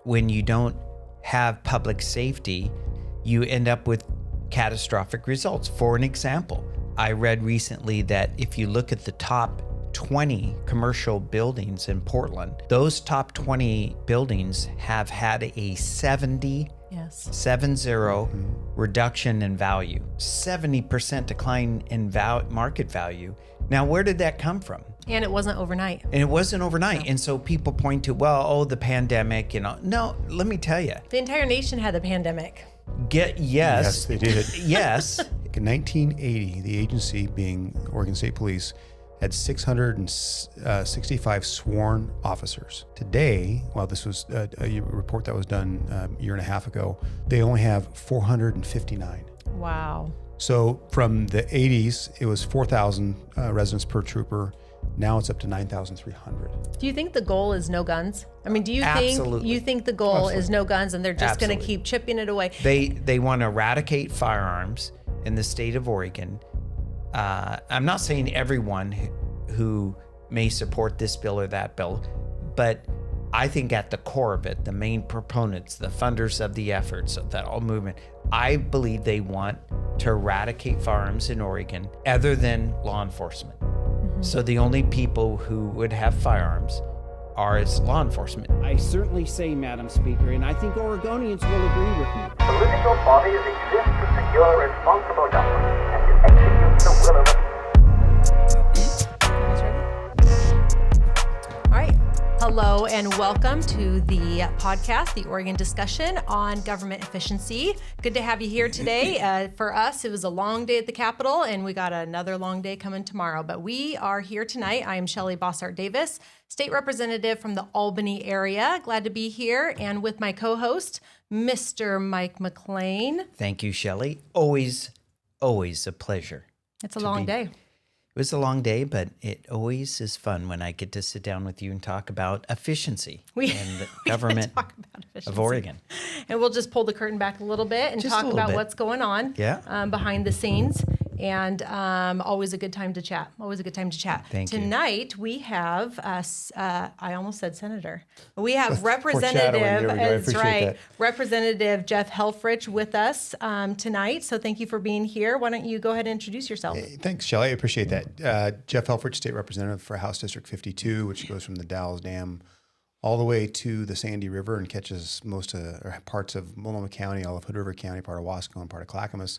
when you don't have public safety, you end up with catastrophic results. For an example, I read recently that if you look at the top 20 commercial buildings in Portland, those top 20 buildings have had a 70 reduction in value, 70% decline in market value. Now, where did that come from? And it wasn't overnight. No. And so people point to, the pandemic, No, let me tell you. The entire nation had the pandemic. Yes, they did. Yes. In 1980, the agency, being Oregon State Police, had 665 sworn officers. Today, while this was a report that was done a year and a half ago, they only have 459. Wow. So from the 80s, it was 4,000 residents per trooper. Now it's up to 9,300. Do you think the goal is no guns? I mean, do you think the goal is no guns and they're just going to keep chipping it away? They want to eradicate firearms in the state of Oregon. I'm not saying everyone who may support this bill or that bill, but I think at the core of it, the main proponents, the funders of the efforts of that whole movement, I believe they want to eradicate firearms in Oregon other than law enforcement. Mm-hmm. So the only people who would have firearms are as law enforcement. I certainly say, Madam Speaker, and I think Oregonians will agree with me. Political bodies exist to secure responsible government and to execute the will of the All right. Hello and welcome to the podcast, the Oregon Discussion on Government Efficiency. Good to have you here today. For us, it was a long day at the Capitol, and we got another long day coming tomorrow. But we are here tonight. I am Shelley Bossart-Davis, State Representative from the Albany area. Glad to be here, and with my co-host, Mr. Mike McLean. Thank you, Shelley. Always a pleasure. It's a long day. It was a long day, but it always is fun when I get to sit down with you and talk about efficiency in the government of Oregon. And we'll just pull the curtain back a little bit and talk about what's going on behind the scenes. And always a good time to chat. Thank you. Tonight we have, I almost said senator. We have Representative Jeff Helfrich with us tonight. So thank you for being here. Why don't you go ahead and introduce yourself? Hey, thanks, Shelley. I appreciate that. Jeff Helfrich, State Representative for House District 52, which goes from the Dalles Dam all the way to the Sandy River and catches parts of Multnomah County, all of Hood River County, part of Wasco, and part of Clackamas.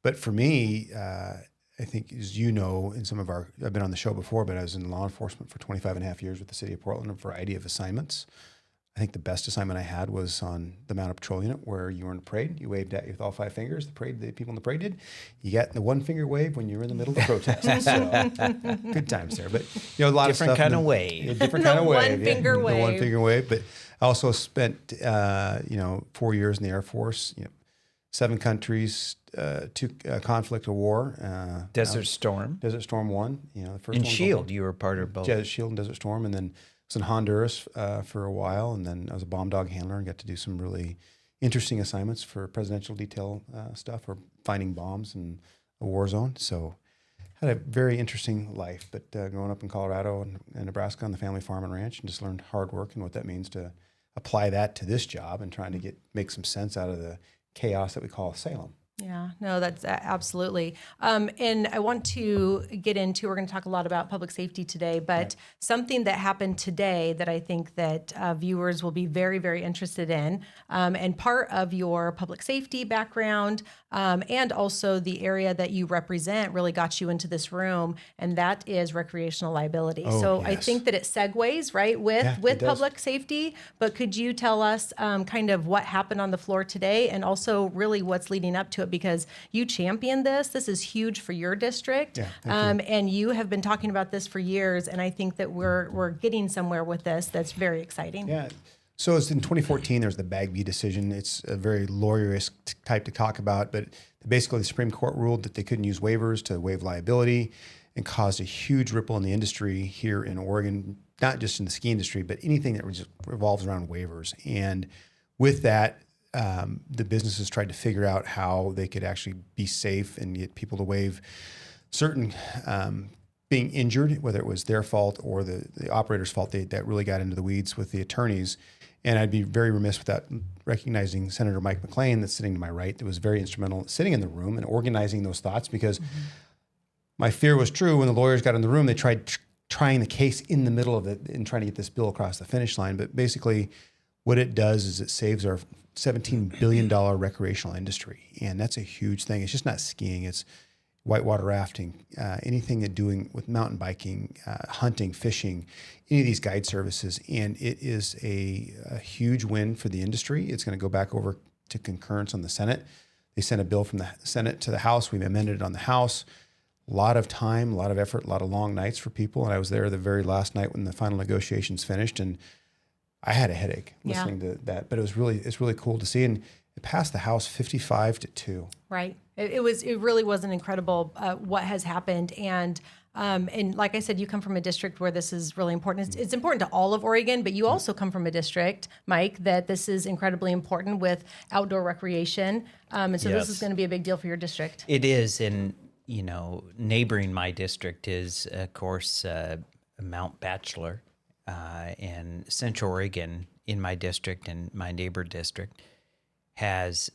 But for me, I think, as you know, I've been on the show before, but I was in law enforcement for 25 and a half years with the city of Portland, a variety of assignments. I think the best assignment I had was on the Mounted Patrol Unit, where you were in a parade. You waved at you with all five fingers. The people in the parade did. You got the one finger wave when you were in the middle of the protest. So, good times there. But a lot of stuff. Different kind of wave. Different kind of wave. One finger wave. The one finger wave. But I also spent 4 years in the Air Force. 7 countries, 2 conflict or war. Desert Storm 1. The first and Shield. You were part of both. Shield and Desert Storm, and then I was in Honduras for a while, and then I was a bomb dog handler and got to do some really interesting assignments for presidential detail stuff, or finding bombs in a war zone. So had a very interesting life. But growing up in Colorado and Nebraska on the family farm and ranch, and just learned hard work and what that means to apply that to this job and trying to make some sense out of the chaos that we call Salem. Yeah, no, that's absolutely. And I want to get into, we're going to talk a lot about public safety today, but something that happened today that I think that viewers will be very, very interested in, and part of your public safety background, and also the area that you represent really got you into this room, and that is recreational liability. So yes. I think that it segues, right, with public safety, but could you tell us kind of what happened on the floor today, and also really what's leading up to it? Because you championed this. This is huge for your district. And you have been talking about this for years. And I think that we're getting somewhere with this that's very exciting. Yeah. So it's in 2014, there's the Bagby decision. It's a very lawyerist type to talk about, but basically the Supreme Court ruled that they couldn't use waivers to waive liability, and caused a huge ripple in the industry here in Oregon, not just in the ski industry, but anything that revolves around waivers. And with that, the businesses tried to figure out how they could actually be safe and get people to waive certain being injured, whether it was their fault or the operator's fault. That really got into the weeds with the attorneys. And I'd be very remiss without recognizing Senator Mike McLean that's sitting to my right, that was very instrumental sitting in the room and organizing those thoughts, because my fear was true. When the lawyers got in the room, they tried trying the case in the middle of it and trying to get this bill across the finish line. But basically what it does is it saves our $17 billion recreational industry. And that's a huge thing. It's just not skiing. It's whitewater rafting, anything that doing with mountain biking, hunting, fishing, any of these guide services. And it is a huge win for the industry. It's going to go back over to concurrence on the Senate. They sent a bill from the Senate to the House. We've amended it on the House. A lot of time, a lot of effort, a lot of long nights for people. And I was there the very last night when the final negotiations finished, and I had a headache listening to that. But it's really cool to see. And it passed the House 55-2. Right. It really was an incredible what has happened. And like I said, you come from a district where this is really important. It's important to all of Oregon, but you also come from a district, Mike, that this is incredibly important with outdoor recreation. And so this is going to be a big deal for your district. It is. And, neighboring my district is, of course, Mount Bachelor, and Central Oregon in my district and my neighbor district has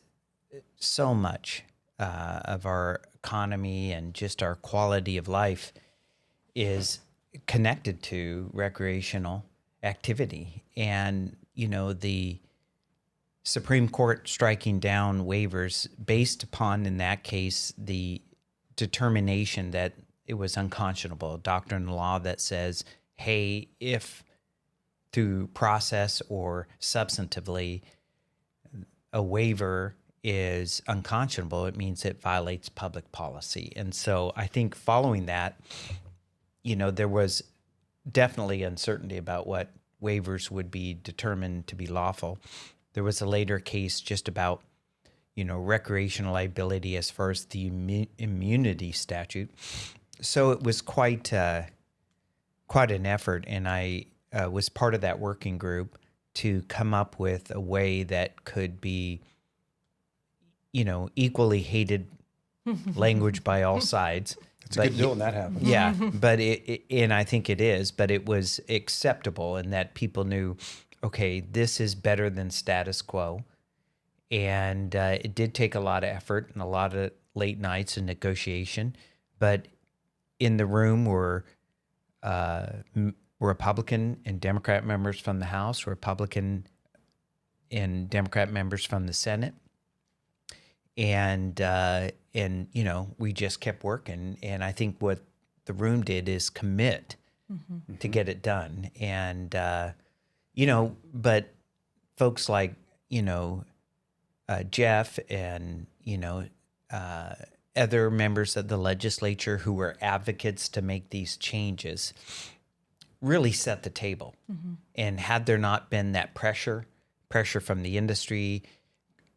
so much of our economy and just our quality of life is connected to recreational activity. And, the Supreme Court striking down waivers based upon, in that case, the determination that it was unconscionable, doctrine and law that says, hey, if through process or substantively a waiver is unconscionable, it means it violates public policy. And so I think following that, there was definitely uncertainty about what waivers would be determined to be lawful. There was a later case just about, recreational liability as far as the immunity statute. So it was quite an effort, and I was part of that working group to come up with a way that could be, equally hated language by all sides. It's a good deal when that happens. Yeah, but and I think it is, but it was acceptable in that people knew, okay, this is better than status quo. And it did take a lot of effort and a lot of late nights and negotiation. But in the room were Republican and Democrat members from the House, Republican and Democrat members from the Senate. And we just kept working. And I think what the room did is commit to get it done. And, but folks like, Jeff and, other members of the legislature who were advocates to make these changes really set the table. And had there not been that pressure from the industry,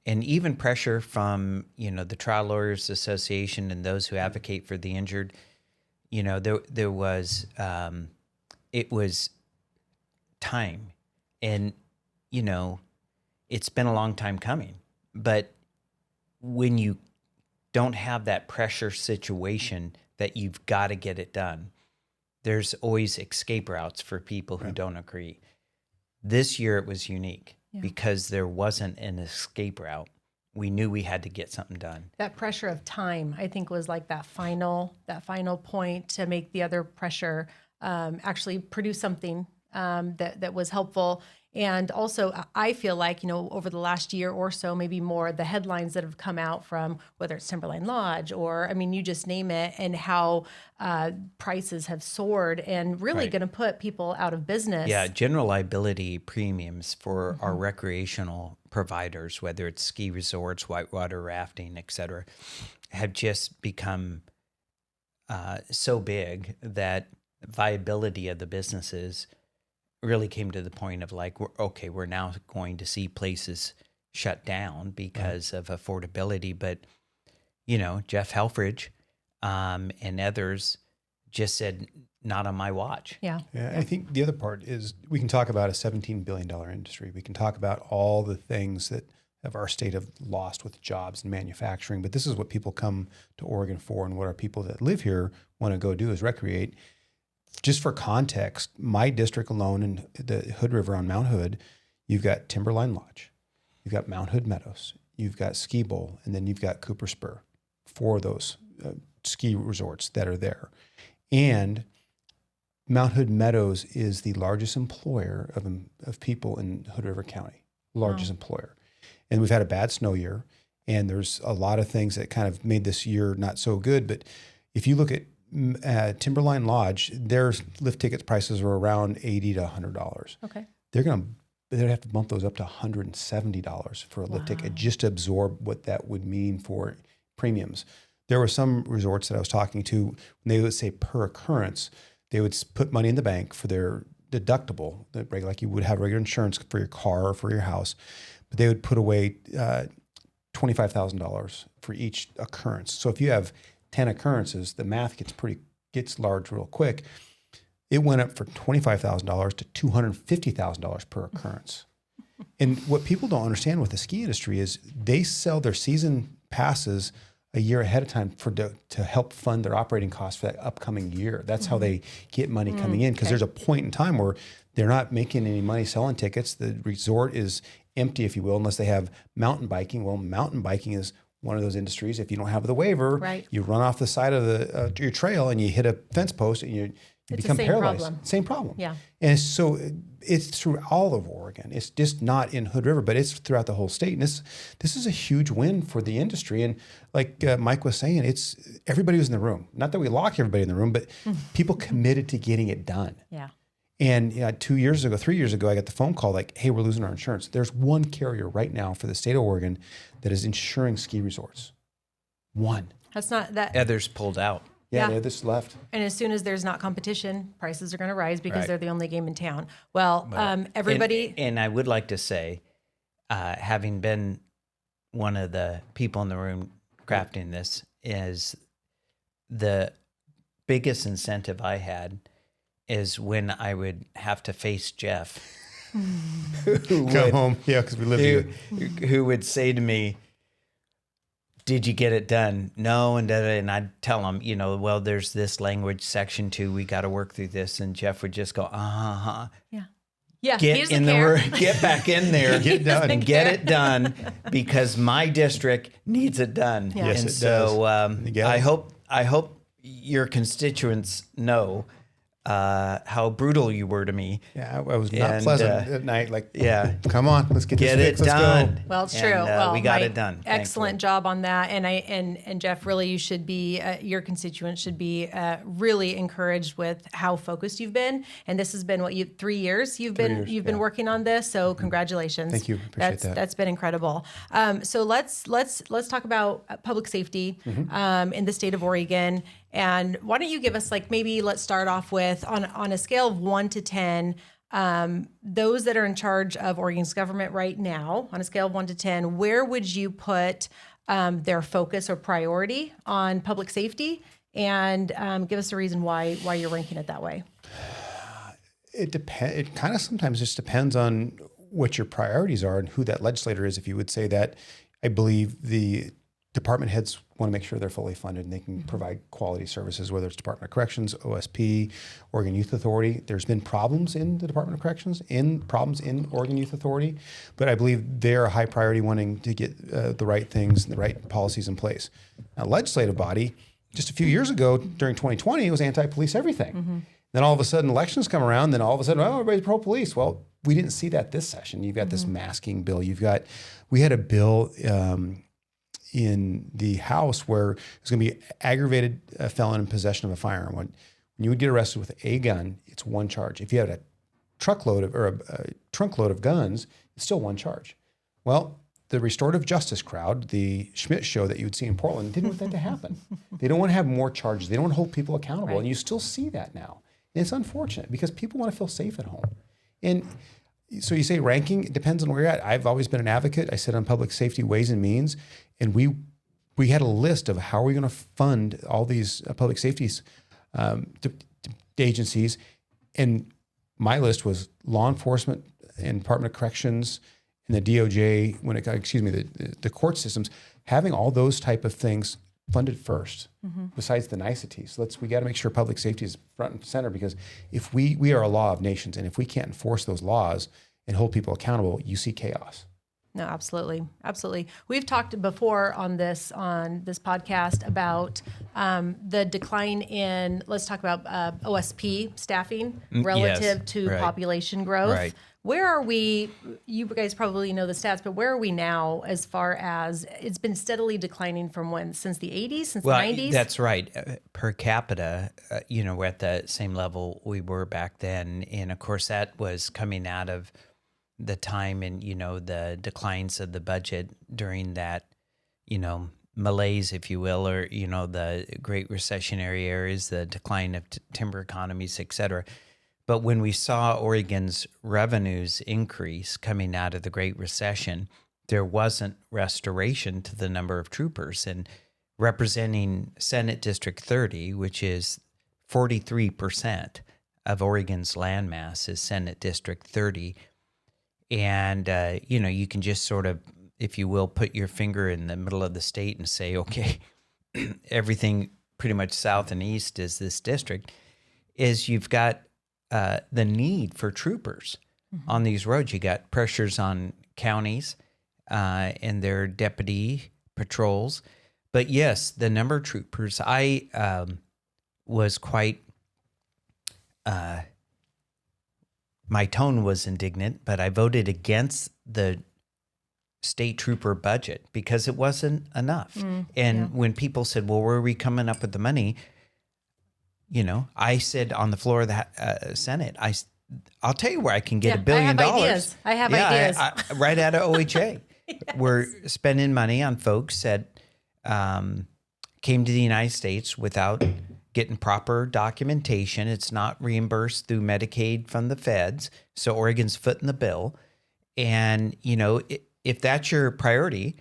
and even pressure from, the Trial Lawyers Association and those who advocate for the injured, there was, it was time. And, it's been a long time coming. But when you don't have that pressure situation that you've got to get it done, there's always escape routes for people who don't agree. This year it was unique because there wasn't an escape route. We knew we had to get something done. That pressure of time, I think, was like that final point to make the other pressure actually produce something that was helpful. And also, I feel like, over the last year or so, maybe more, the headlines that have come out from whether it's Timberline Lodge or, you just name it, and how prices have soared and really going to put people out of business. Yeah, general liability premiums for our recreational providers, whether it's ski resorts, whitewater rafting, et cetera, have just become so big that viability of the businesses really came to the point of like, we're now going to see places shut down because of affordability. But, Jeff Helfrich and others just said, not on my watch. Yeah. I think the other part is we can talk about a $17 billion industry. We can talk about all the things that of our state have lost with jobs and manufacturing. But this is what people come to Oregon for, and what our people that live here want to go do is recreate. Just for context, my district alone in the Hood River on Mount Hood, You've got Timberline Lodge. You've got Mount Hood Meadows. You've got Ski Bowl. And then you've got Cooper Spur. 4 of those ski resorts that are there. And Mount Hood Meadows is the largest employer of people in Hood River County, largest employer. And we've had a bad snow year, and there's a lot of things that kind of made this year not so good. But if you look at Timberline Lodge, their lift tickets prices are around $80 to $100. Okay. They'd have to bump those up to $170 for a lift ticket just to absorb what that would mean for premiums. There were some resorts that I was talking to, when they would say per occurrence, they would put money in the bank for their deductible, like you would have regular insurance for your car or for your house, but they would put away $25,000 for each occurrence. So if you have 10 occurrences, the math gets large real quick. It went up from $25,000 to $250,000 per occurrence. And what people don't understand with the ski industry is they sell their season passes a year ahead of time to help fund their operating costs for that upcoming year. That's how they get money coming in, because there's a point in time where they're not making any money selling tickets. The resort is empty, if you will, unless they have mountain biking. Well, mountain biking is one of those industries. If you don't have the waiver, you run off the side of your trail and you hit a fence post and you become paralyzed. Same problem. Yeah. And so it's through all of Oregon. It's just not in Hood River, but it's throughout the whole state. And this is a huge win for the industry. And like Mike was saying, it's everybody was in the room. Not that we lock everybody in the room, but people committed to getting it done. Yeah. And 3 years ago, I got the phone call like, hey, we're losing our insurance. There's one carrier right now for the state of Oregon that is insuring ski resorts. One. That's not that. Others pulled out. Yeah, they just left. And as soon as there's not competition, prices are going to rise because they're the only game in town. Well, everybody. And I would like to say, having been one of the people in the room crafting this, is the biggest incentive I had is when I would have to face Jeff. Come home. Yeah, because we live here. Who would say to me, did you get it done? No. And I'd tell him, well, there's this language section 2. We got to work through this. And Jeff would just go, Yeah. Yeah. Get in the room, get back in there, get it done, and get it done, because my district needs it done. Yeah. Yes, and it so does. I hope your constituents know how brutal you were to me. Yeah, I was not pleasant at night. Like, come on, let's get it this fixed. done. Let's go. Well, it's true. And, we got it done. Excellent job on that. And Jeff, really, you should be, your constituents should be really encouraged with how focused you've been. And this has been 3 years you've been working on this. So congratulations. Thank you. Appreciate that. That's been incredible. So let's talk about public safety in the state of Oregon. And why don't you give us, maybe let's start off with on a scale of 1 to 10, those that are in charge of Oregon's government right now, on a scale of 1 to 10, where would you put their focus or priority on public safety? And give us a reason why you're ranking it that way. It depends. It kind of sometimes just depends on what your priorities are and who that legislator is. If you would say that, I believe the department heads want to make sure they're fully funded and they can provide quality services, whether it's Department of Corrections, OSP, Oregon Youth Authority. There's been problems in the Department of Corrections, problems in Oregon Youth Authority, but I believe they're a high priority wanting to get the right things and the right policies in place. Now, legislative body, just a few years ago during 2020, it was anti-police everything. Then all of a sudden elections come around, then all of a sudden, everybody's pro-police. Well, we didn't see that this session. You've got this masking bill. We had a bill in the House where it's going to be aggravated felon in possession of a firearm. When you would get arrested with a gun, it's one charge. If you had a trunkload of guns, it's still one charge. Well, the restorative justice crowd, the Schmidt show that you would see in Portland, didn't want that to happen. They don't want to have more charges. They don't want to hold people accountable. And you still see that now. And it's unfortunate because people want to feel safe at home. And so you say ranking, it depends on where you're at. I've always been an advocate. I sit on public safety ways and means, and we had a list of how are we going to fund all these public safety agencies, and my list was law enforcement and Department of Corrections and the D.O.G.E. the court systems, having all those type of things funded first, besides the niceties. We got to make sure public safety is front and center, because if we are a law of nations, and if we can't enforce those laws, and hold people accountable, you see chaos. No, absolutely. Absolutely. We've talked before on this podcast about the decline in, let's talk about OSP staffing relative Yes, to right. population growth. Right. Where are we? You guys probably know the stats, but where are we now as far as it's been steadily declining from when? Since the 80s? Since the 90s? That's right. Per capita, we're at the same level we were back then. And of course, that was coming out of the time and, the declines of the budget during that, malaise, if you will, or, the great recessionary areas, the decline of timber economies, et cetera. But when we saw Oregon's revenues increase coming out of the Great Recession, there wasn't restoration to the number of troopers. And representing Senate District 30, which is 43% of Oregon's landmass, is Senate District 30. And, you can just sort of, if you will, put your finger in the middle of the state and say, okay, everything pretty much south and east is this district, is you've got the need for troopers on these roads. You got pressures on counties and their deputy patrols. But yes, the number of troopers, I was quite... my tone was indignant, but I voted against the state trooper budget because it wasn't enough. When people said, well, where are we coming up with the money? I said on the floor of the Senate, I'll tell you where I can get $1 billion. I have ideas. Right out of OHA. Yes. We're spending money on folks that came to the United States without getting proper documentation. It's not reimbursed through Medicaid from the feds. So Oregon's footing the bill. And, if that's your priority,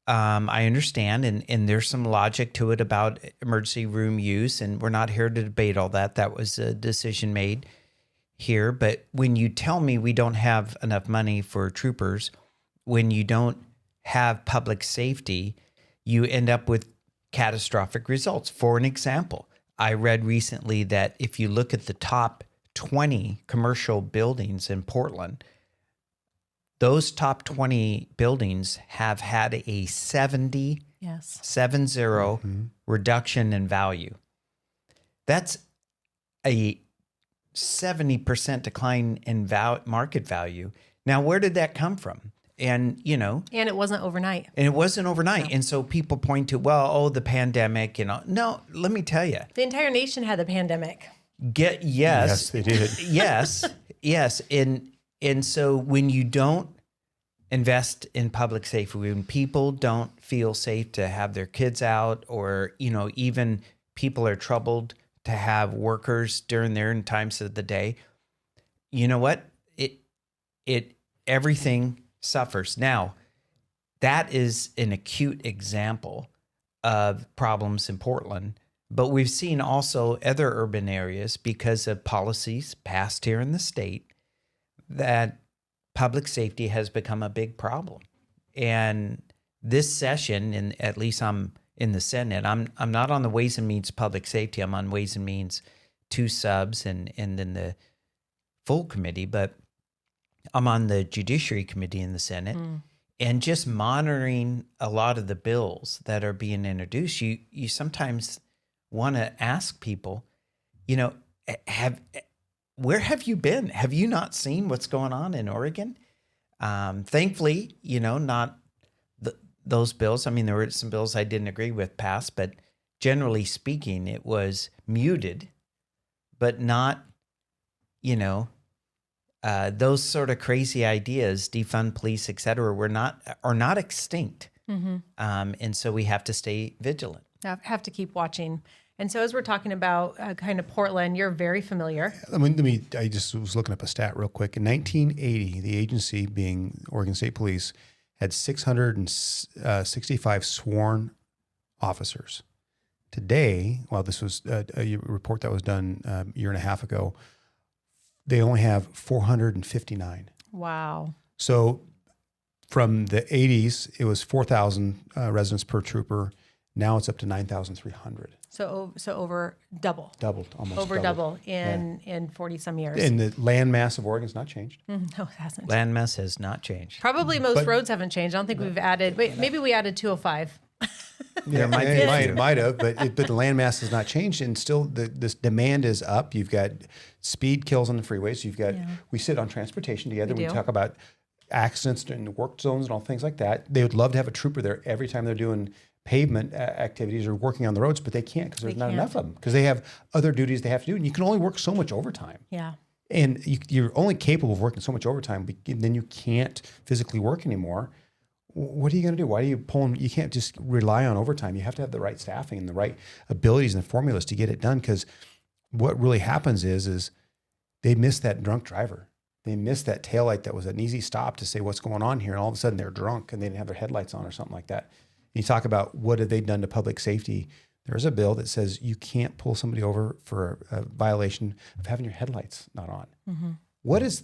I understand. And there's some logic to it about emergency room use. And we're not here to debate all that. That was a decision made here. But when you tell me we don't have enough money for troopers, when you don't have public safety, you end up with catastrophic results. For an example, I read recently that if you look at the top 20 commercial buildings in Portland, those top 20 buildings have had a 70 reduction in value. That's a 70% decline in market value. Now, where did that come from? And, and it wasn't overnight. No. And so people point to, the pandemic, No, let me tell you. The entire nation had the pandemic. Yes, they did. yes. And so when you don't invest in public safety, when people don't feel safe to have their kids out, or, even people are troubled to have workers during their times of the day, you know what? Everything suffers. Now, that is an acute example of problems in Portland, but we've seen also other urban areas because of policies passed here in the state that public safety has become a big problem. And this session, and at least I'm in the Senate, I'm not on the Ways and Means Public Safety. I'm on Ways and Means 2 subs and then the full committee, but I'm on the Judiciary Committee in the Senate, and just monitoring a lot of the bills that are being introduced. You sometimes want to ask people, where have you been? Have you not seen what's going on in Oregon? Thankfully, not those bills. I mean, there were some bills I didn't agree with passed, but generally speaking, it was muted, but not, those sort of crazy ideas, defund police, et cetera, are not extinct. And so we have to stay vigilant. Have to keep watching. And so as we're talking about kind of Portland, you're very familiar. I just was looking up a stat real quick. In 1980, the agency, being Oregon State Police, had 665 sworn officers. Today, this was a report that was done a year and a half ago, they only have 459. Wow. So from the 80s, it was 4,000 residents per trooper. Now it's up to 9,300. So over double. Doubled, almost Over double in 40 some years. And the land mass of Oregon's not changed. No, it hasn't. Land mass has not changed. Probably most roads haven't changed. I don't think we've added. Wait, maybe we added 205. Yeah, might be it a few. might have, but the land mass has not changed, and still this demand is up. You've got speed kills on the freeways. You've got we sit on transportation together. We do. talk about accidents in work zones and all things like that. They would love to have a trooper there every time they're doing pavement activities or working on the roads, but they can't because there's not enough of them because they have other duties they have to do, and you can only work so much overtime. Yeah. And you're only capable of working so much overtime, but then you can't physically work anymore. What are you going to do? Why are you pulling? You can't just rely on overtime. You have to have the right staffing and the right abilities and the formulas to get it done. Because what really happens is they miss that drunk driver. They miss that taillight that was an easy stop to say what's going on here. And all of a sudden they're drunk and they didn't have their headlights on or something like that. You talk about what have they done to public safety. There's a bill that says you can't pull somebody over for a violation of having your headlights not on. Mm-hmm. What is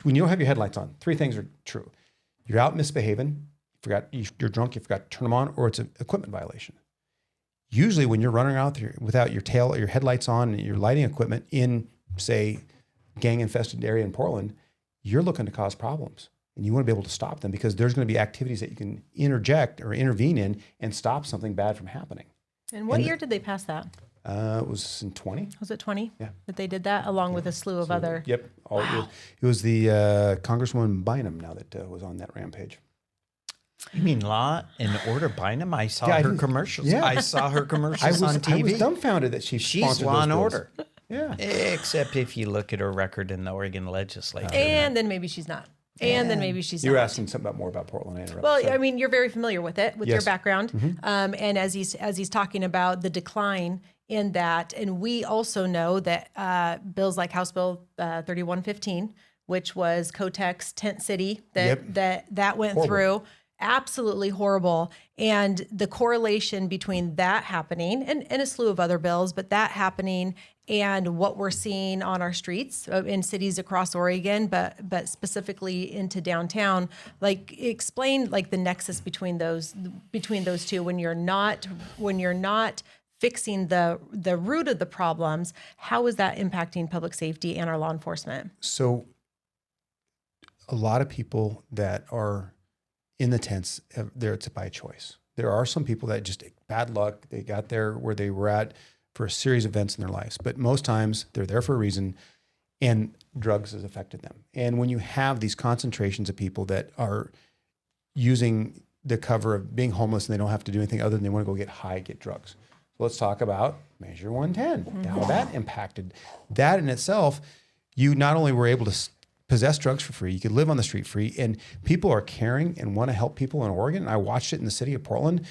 when you don't have your headlights on? Three things are true. You're out misbehaving, you're drunk, you forgot to turn them on, or it's an equipment violation. Usually when you're running out there without your tail or your headlights on and your lighting equipment in, say, gang-infested area in Portland, you're looking to cause problems. And you want to be able to stop them because there's going to be activities that you can interject or intervene in and stop something bad from happening. And what year did they pass that? It was in 20. Was it 20? Yeah. That they did that along with a slew of other. Yep. It was the Congresswoman Bynum now that was on that rampage. You mean Law and Order Bynum? I saw Yeah, her commercials. yeah. I saw her commercials on TV. I was dumbfounded that she's She's Law and Order. Yeah. Except if you look at her record in the Oregon legislature. And then maybe she's not. And then maybe she's You were not. asking something about more about Portland. I interrupted. Well, Sorry. I mean, you're very familiar with it, with your Yes. background, and as he's talking about the decline in that, and we also know that bills like House Bill 3115, which was Kotek's tent city, that went through, absolutely horrible, and the correlation between that happening and a slew of other bills, but that happening and what we're seeing on our streets in cities across Oregon, but specifically into downtown, like explain like the nexus between those two when you're not fixing the root of the problems. How is that impacting public safety and our law enforcement? So a lot of people that are in the tents, there it's by choice. There are some people that just bad luck. They got there where they were at for a series of events in their lives. But most times they're there for a reason, and drugs has affected them. And when you have these concentrations of people that are using the cover of being homeless and they don't have to do anything other than they want to go get high, get drugs. So let's talk about Measure 110, how that impacted. That in itself, you not only were able to possess drugs for free, you could live on the street free, and people are caring and want to help people in Oregon. I watched it in the city of Portland.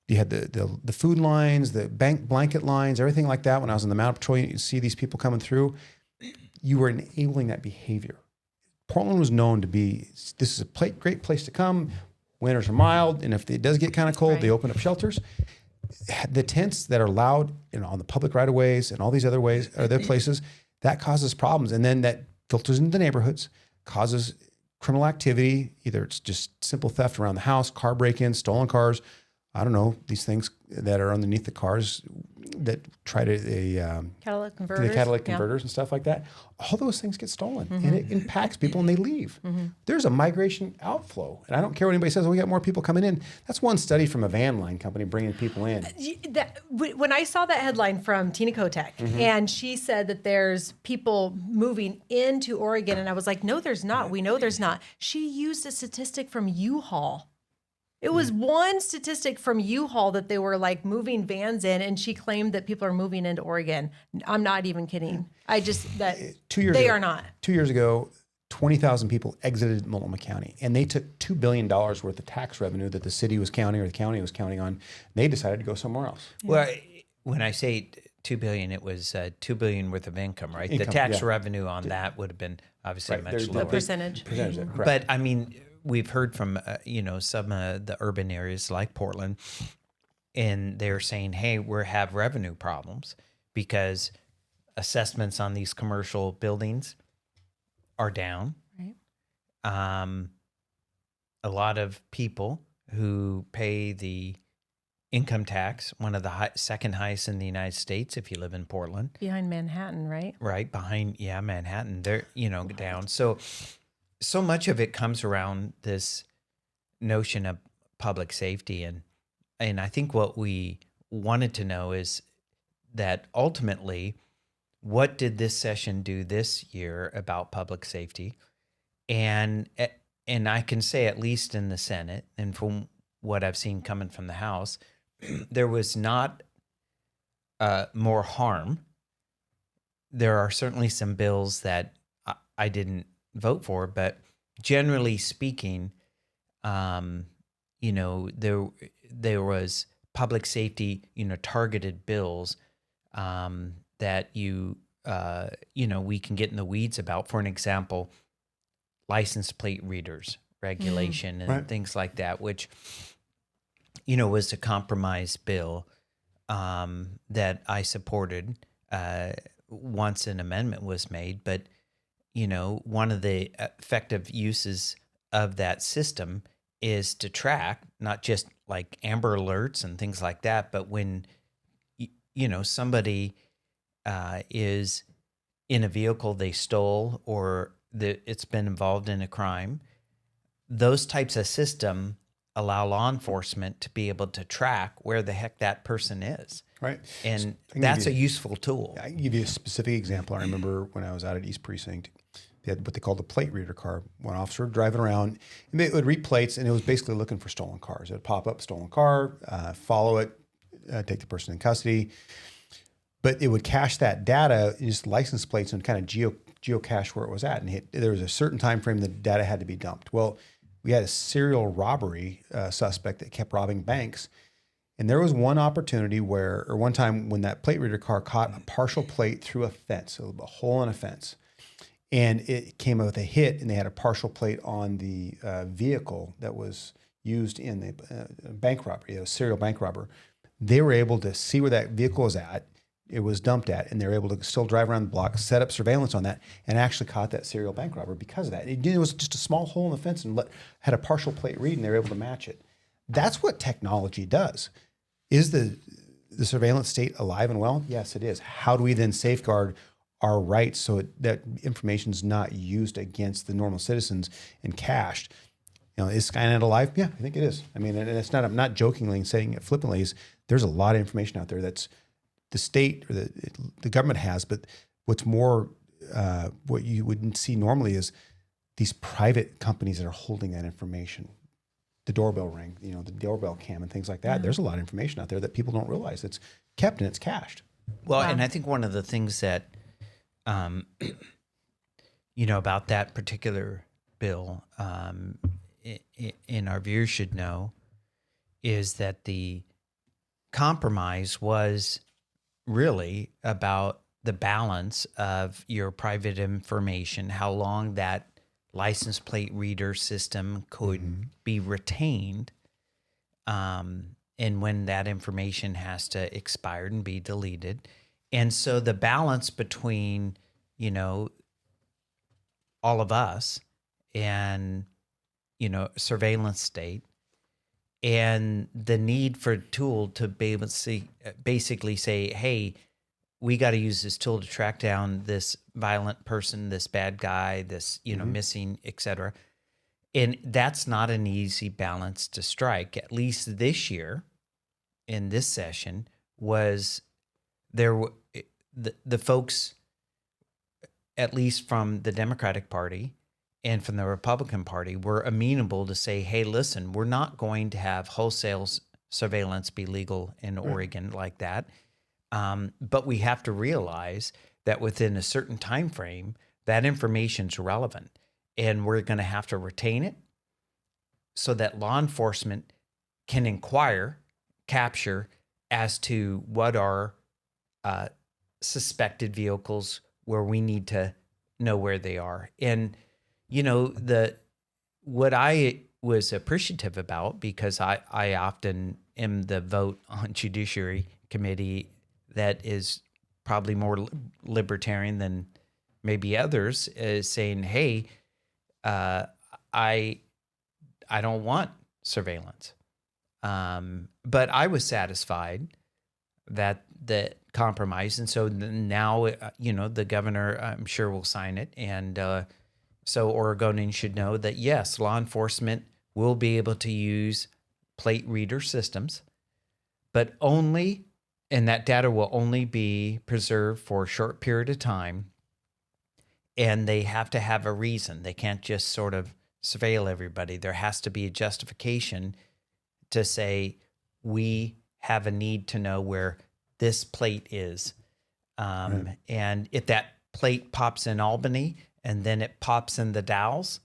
You had the food lines, the blanket lines, everything like that. When I was in the Mountain Patrol, you see these people coming through. You were enabling that behavior. Portland was known to be, this is a great place to come. Winters are mild, and if it does get kind of cold, they open up shelters. The tents that are loud on the public right-of-ways and all these other places, that causes problems. And then that filters into the neighborhoods, causes criminal activity. Either it's just simple theft around the house, car break-ins, stolen cars. I don't know, these things that are underneath the cars that try to Catalytic converters. the catalytic converters and stuff like that. All those things get stolen, and it impacts people, and they leave. There's a migration outflow, and I don't care what anybody says. We got more people coming in. That's one study from a van line company bringing people in. When I saw that headline from Tina Kotek, and she said that there's people moving into Oregon, and I was like, no, there's not. We know there's not. She used a statistic from U-Haul. It was one statistic from U-Haul that they were like moving vans in, and she claimed that people are moving into Oregon. I'm not even kidding. I just, 2 years they ago, are not. 2 years ago, 20,000 people exited Multnomah County, and they took $2 billion worth of tax revenue that the city was counting or the county was counting on. They decided to go somewhere else. Well, when I say $2 billion, it was $2 billion worth of income, right? The Income, tax yeah. revenue on that would have been obviously much There's lower. The percentage. Correct. But I mean, we've heard from some of the urban areas like Portland, and they're saying, "Hey, we have revenue problems because assessments on these commercial buildings are down. Right. A lot of people who pay the income tax, one of the second highest in the United States if you live in Portland. Behind Manhattan, right? Right behind, Manhattan. They're, down. So much of it comes around this notion of public safety. And I think what we wanted to know is that ultimately, what did this session do this year about public safety? And I can say, at least in the Senate, and from what I've seen coming from the House, there was not more harm. There are certainly some bills that I didn't vote for, but generally speaking, there was public safety, targeted bills that we can get in the weeds about. For an example, license plate readers regulation and Right. things like that, which was a compromise bill that I supported once an amendment was made. But one of the effective uses of that system is to track not just like Amber Alerts and things like that, but when somebody is in a vehicle they stole, or it's been involved in a crime, those types of system allow law enforcement to be able to track where the heck that person is. Right. And I can that's a give you- useful tool. I can give you a specific example. I remember when I was out at East Precinct, they had what they called the plate reader car. One officer driving around, and it would read plates, and it was basically looking for stolen cars. It would pop up stolen car, follow it, take the person in custody. But it would cache that data, just license plates, and kind of geocache where it was at. And there was a certain time frame the data had to be dumped. Well, we had a serial robbery suspect that kept robbing banks. And there was one opportunity one time when that plate reader car caught a partial plate through a fence, so a hole in a fence. And it came with a hit, and they had a partial plate on the vehicle that was used in the bank robbery, a serial bank robber. They were able to see where that vehicle was at, it was dumped at, and they were able to still drive around the block, set up surveillance on that, and actually caught that serial bank robber because of that. It was just a small hole in the fence and had a partial plate read, and they were able to match it. That's what technology does. Is the surveillance state alive and well? Yes, it is. How do we then safeguard our rights so that information is not used against the normal citizens and cached? Is Skynet alive? Yeah, I think it is. I mean, and it's not. I'm not jokingly saying it flippantly. There's a lot of information out there that's the state or the government has, but what's more, what you wouldn't see normally is these private companies that are holding that information. The doorbell ring, the doorbell cam and things like that. There's a lot of information out there that people don't realize it's kept and it's cached. Well, and I think one of the things that, about that particular bill, in our viewers should know, is that the compromise was really about the balance of your private information, how long that license plate reader system could be retained, and when that information has to expire and be deleted. And so the balance between, all of us and, surveillance state, and the need for a tool to be able to basically say, hey, we got to use this tool to track down this violent person, this bad guy, this, missing, et cetera. And that's not an easy balance to strike. At least this year, in this session, was there the folks, at least from the Democratic Party and from the Republican Party, were amenable to say, hey, listen, we're not going to have wholesale surveillance be legal in Oregon like that. But we have to realize that within a certain time frame, that information's relevant, and we're going to have to retain it so that law enforcement can inquire, capture as to what are suspected vehicles where we need to know where they are. And what I was appreciative about, because I often am the vote on Judiciary Committee that is probably more libertarian than maybe others, is saying, hey, I don't want surveillance. But I was satisfied that the compromise, and so now the governor, I'm sure, will sign it, and so Oregonians should know that yes, law enforcement will be able to use plate reader systems, but only, and that data will only be preserved for a short period of time, and they have to have a reason. They can't just sort of surveil everybody. There has to be a justification to say, we have a need to know where this plate is. Right. And if that plate pops in Albany and then it pops in the Dalles,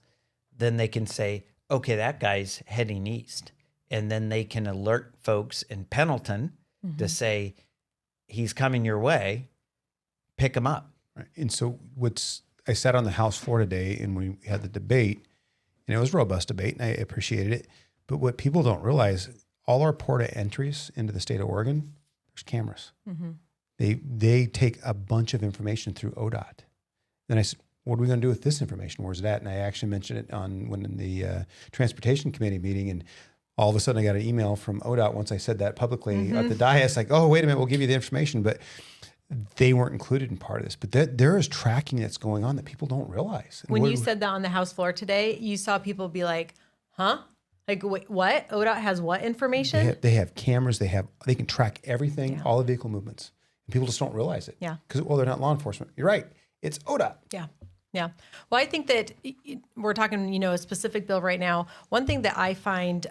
then they can say, okay, that guy's heading east. And then they can alert folks in Pendleton to say, he's coming your way, pick him up. Right. And so I sat on the House floor today and we had the debate, and it was a robust debate, and I appreciated it. But what people don't realize, all our port of entries into the state of Oregon, there's cameras. They take a bunch of information through ODOT. Then I said, what are we going to do with this information? Where's it at? And I actually mentioned it in the transportation committee meeting, and all of a sudden I got an email from ODOT once I said that publicly at the dais, like, oh, wait a minute, we'll give you the information. But they weren't included in part of this. But there is tracking that's going on that people don't realize. And When you said that on the House floor today, you saw people be like, huh? Like, wait, what? ODOT has what information? They have cameras. They can track everything, all the vehicle movements. And people just don't realize it. Yeah. Because, well, they're not law enforcement. You're right. It's ODOT. Yeah. Yeah. Well, I think that we're talking, a specific bill right now. One thing that I find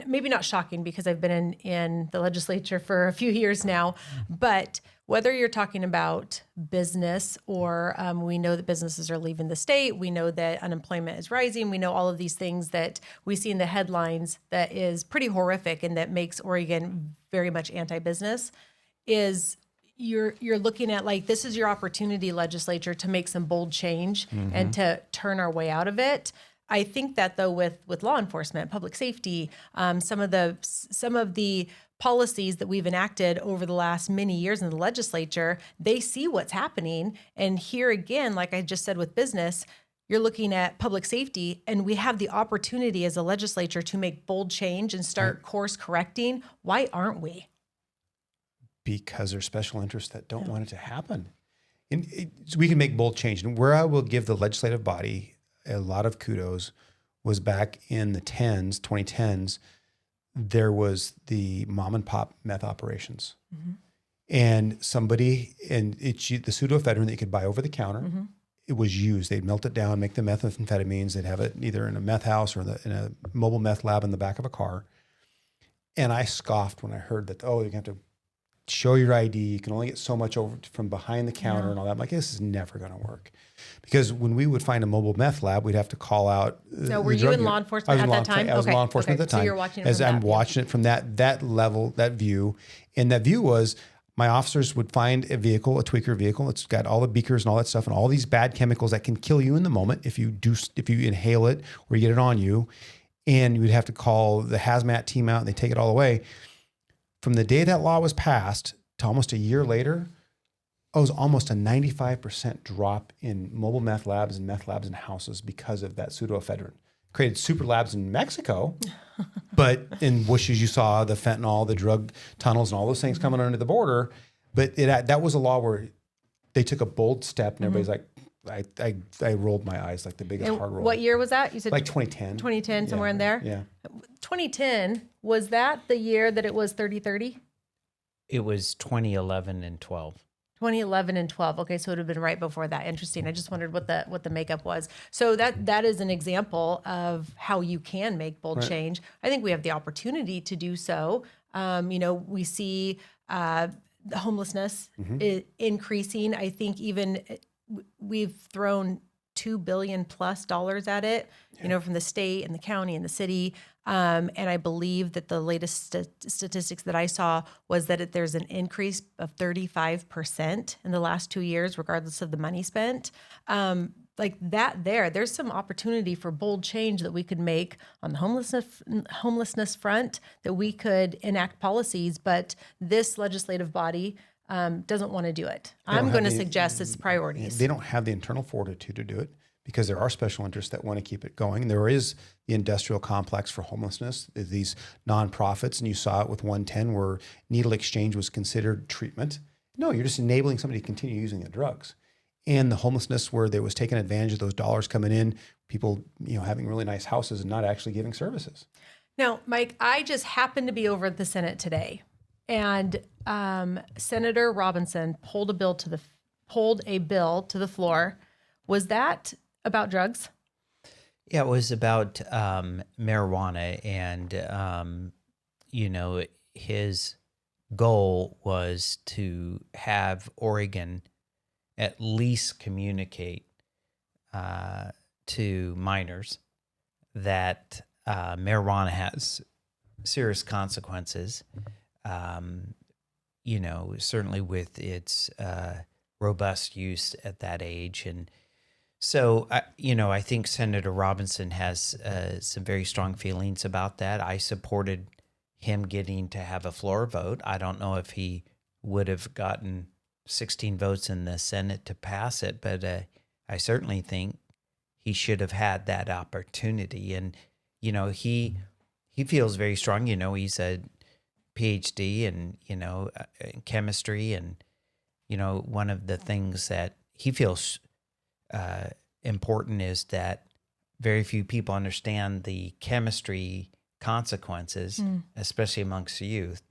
maybe not shocking, because I've been in the legislature for a few years now, but whether you're talking about business or we know that businesses are leaving the state, we know that unemployment is rising, we know all of these things that we see in the headlines that is pretty horrific and that makes Oregon very much anti-business, is you're looking at, like, this is your opportunity, legislature, to make some bold change and to turn our way out of it. I think that, though, with law enforcement, public safety, some of the policies that we've enacted over the last many years in the legislature, they see what's happening. And here again, like I just said with business, you're looking at public safety, and we have the opportunity as a legislature to make bold change and start course correcting. Why aren't we? Because there's special interests that don't want it to happen. So we can make bold change. And where I will give the legislative body a lot of kudos was back in the 2010s, there was the mom and pop meth operations. And the pseudoephedrine that you could buy over the counter, it was used. They'd melt it down, make the methamphetamines. They'd have it either in a meth house or in a mobile meth lab in the back of a car. And I scoffed when I heard that, oh, you're going to have to show your ID. You can only get so much over from behind the counter and all that. I'm like, this is never going to work. Because when we would find a mobile meth lab, we'd have to call out. No, were you in law enforcement at that time? I was in law enforcement at the time. So you're watching it as from I'm watching it from that level, that view. And that view was, my officers would find a vehicle, a tweaker vehicle. It's got all the beakers and all that stuff and all these bad chemicals that can kill you in the moment if you inhale it or you get it on you. And you would have to call the hazmat team out and they take it all away. From the day that law was passed to almost a year later, it was almost a 95% drop in mobile meth labs and meth labs in houses because of that pseudoephedrine. Created super labs in Mexico, but in bushes you saw the fentanyl, the drug tunnels, and all those things coming under the border. But that was a law where they took a bold step, and everybody's like, I rolled my eyes like the biggest hard roll. What year was that? You said like 2010. 2010, somewhere in there? Yeah. 2010, was that the year that it was 30-30? It was 2011 and 12. 2011 and 12. Okay, so it would have been right before that. Interesting. I just wondered what the makeup was. So that is an example of how you can make bold change. I think we have the opportunity to do so. We see homelessness increasing. I think even we've thrown $2 billion plus at it, from the state and the county and the city. And I believe that the latest statistics that I saw was that there's an increase of 35% in the last 2 years, regardless of the money spent. Like that there's some opportunity for bold change that we could make on the homelessness front, that we could enact policies, but this legislative body doesn't want to do it. I'm going to suggest it's priorities. They don't have the internal fortitude to do it because there are special interests that want to keep it going. There is the industrial complex for homelessness, these nonprofits, and you saw it with 110 where needle exchange was considered treatment. No, you're just enabling somebody to continue using the drugs. And the homelessness where there was taking advantage of those dollars coming in, people, having really nice houses and not actually giving services. Now, Mike, I just happened to be over at the Senate today, and Senator Robinson pulled a bill to the floor. Was that about drugs? Yeah, it was about marijuana, and his goal was to have Oregon at least communicate to minors that marijuana has serious consequences. Certainly with its robust use at that age. And so, I think Senator Robinson has some very strong feelings about that. I supported him getting to have a floor vote. I don't know if he would have gotten 16 votes in the Senate to pass it, but I certainly think he should have had that opportunity. And, he feels very strong. He's a PhD in chemistry, and one of the things that he feels important is that very few people understand the chemistry consequences, especially amongst the youth.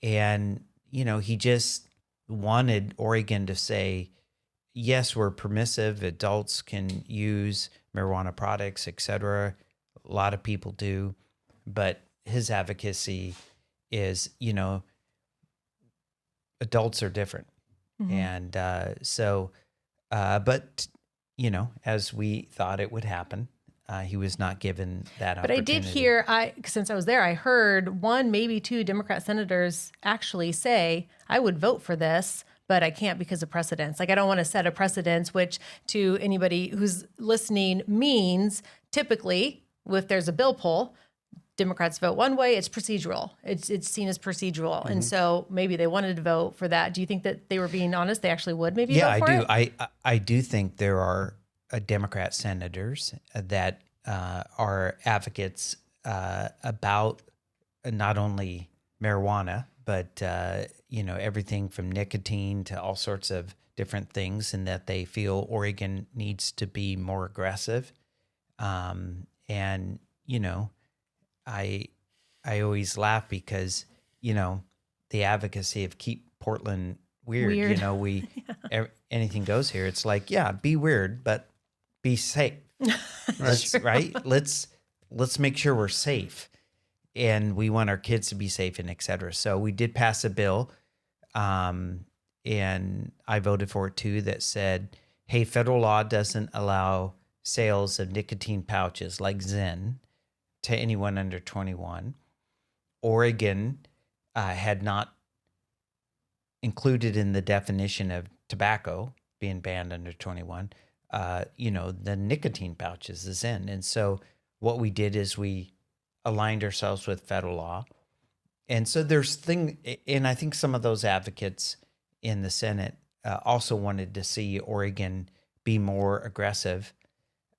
And he just wanted Oregon to say, yes, we're permissive, adults can use marijuana products, etc. A lot of people do, but his advocacy is, adults are different. And but as we thought it would happen, he was not given that opportunity. But I did hear, since I was there, I heard one, maybe two Democrat senators actually say, I would vote for this, but I can't because of precedents. Like, I don't want to set a precedence, which to anybody who's listening means typically, if there's a bill pull, Democrats vote one way, it's procedural. It's seen as procedural. And so maybe they wanted to vote for that. Do you think that they were being honest? They actually would maybe vote for it? Yeah, I do think there are Democrat senators that are advocates about not only marijuana, but everything from nicotine to all sorts of different things, and that they feel Oregon needs to be more aggressive. I always laugh because, the advocacy of keep Portland weird. Anything goes here. It's like, yeah, be weird, but be safe. Right? Let's make sure we're safe, and we want our kids to be safe, and et cetera. So we did pass a bill, and I voted for it too, that said, hey, federal law doesn't allow sales of nicotine pouches like Zen to anyone under 21. Oregon had not included in the definition of tobacco being banned under 21, the nicotine pouches, the Zen. And so what we did is we aligned ourselves with federal law. And so and I think some of those advocates in the Senate also wanted to see Oregon be more aggressive,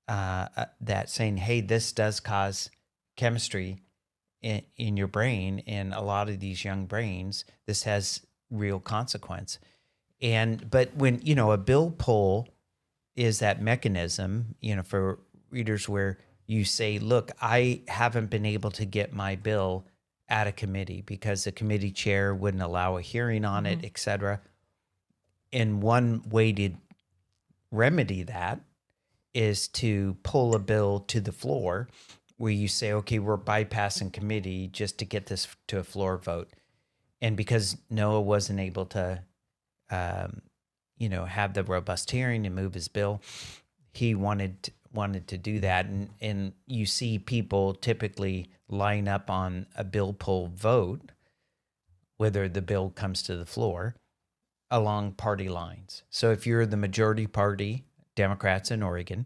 that saying, hey, this does cause chemistry in your brain, and a lot of these young brains, this has real consequence. But when, a bill pull is that mechanism, for readers, where you say, look, I haven't been able to get my bill out of committee because the committee chair wouldn't allow a hearing on it, et cetera. And one way to remedy that is to pull a bill to the floor where you say, okay, we're bypassing committee just to get this to a floor vote. And because Noah wasn't able to, have the robust hearing and move his bill, he wanted to do that. And you see people typically line up on a bill pull vote, whether the bill comes to the floor, along party lines. So if you're the majority party, Democrats in Oregon,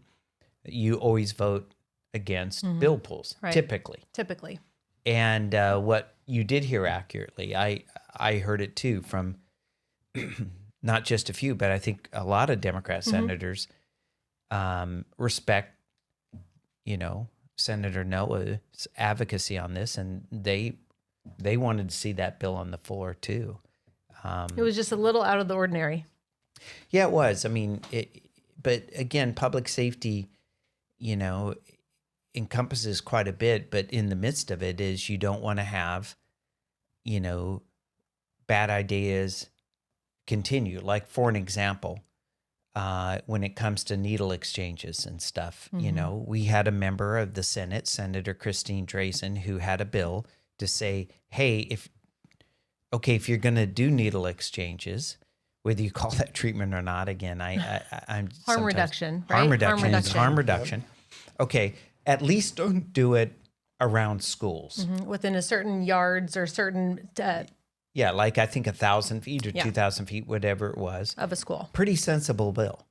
you always vote against bill pulls, right. typically. And what you did hear accurately, I heard it too from not just a few, but I think a lot of Democrat senators respect, Senator Noah's advocacy on this, and they wanted to see that bill on the floor too. It was just a little out of the ordinary. Yeah, it was. I mean, but again, public safety, encompasses quite a bit, but in the midst of it is you don't want to have, bad ideas continue. Like, for an example, when it comes to needle exchanges and stuff, we had a member of the Senate, Senator Christine Drazen, who had a bill to say, hey, if you're going to do needle exchanges, whether you call that treatment or not, again, I'm Harm reduction, right? Harm reduction is harm reduction. Okay, at least don't do it around schools. Within a certain yards or certain Yeah, like I think 1,000 feet or 2,000 feet, whatever it was. of a school. Pretty sensible bill.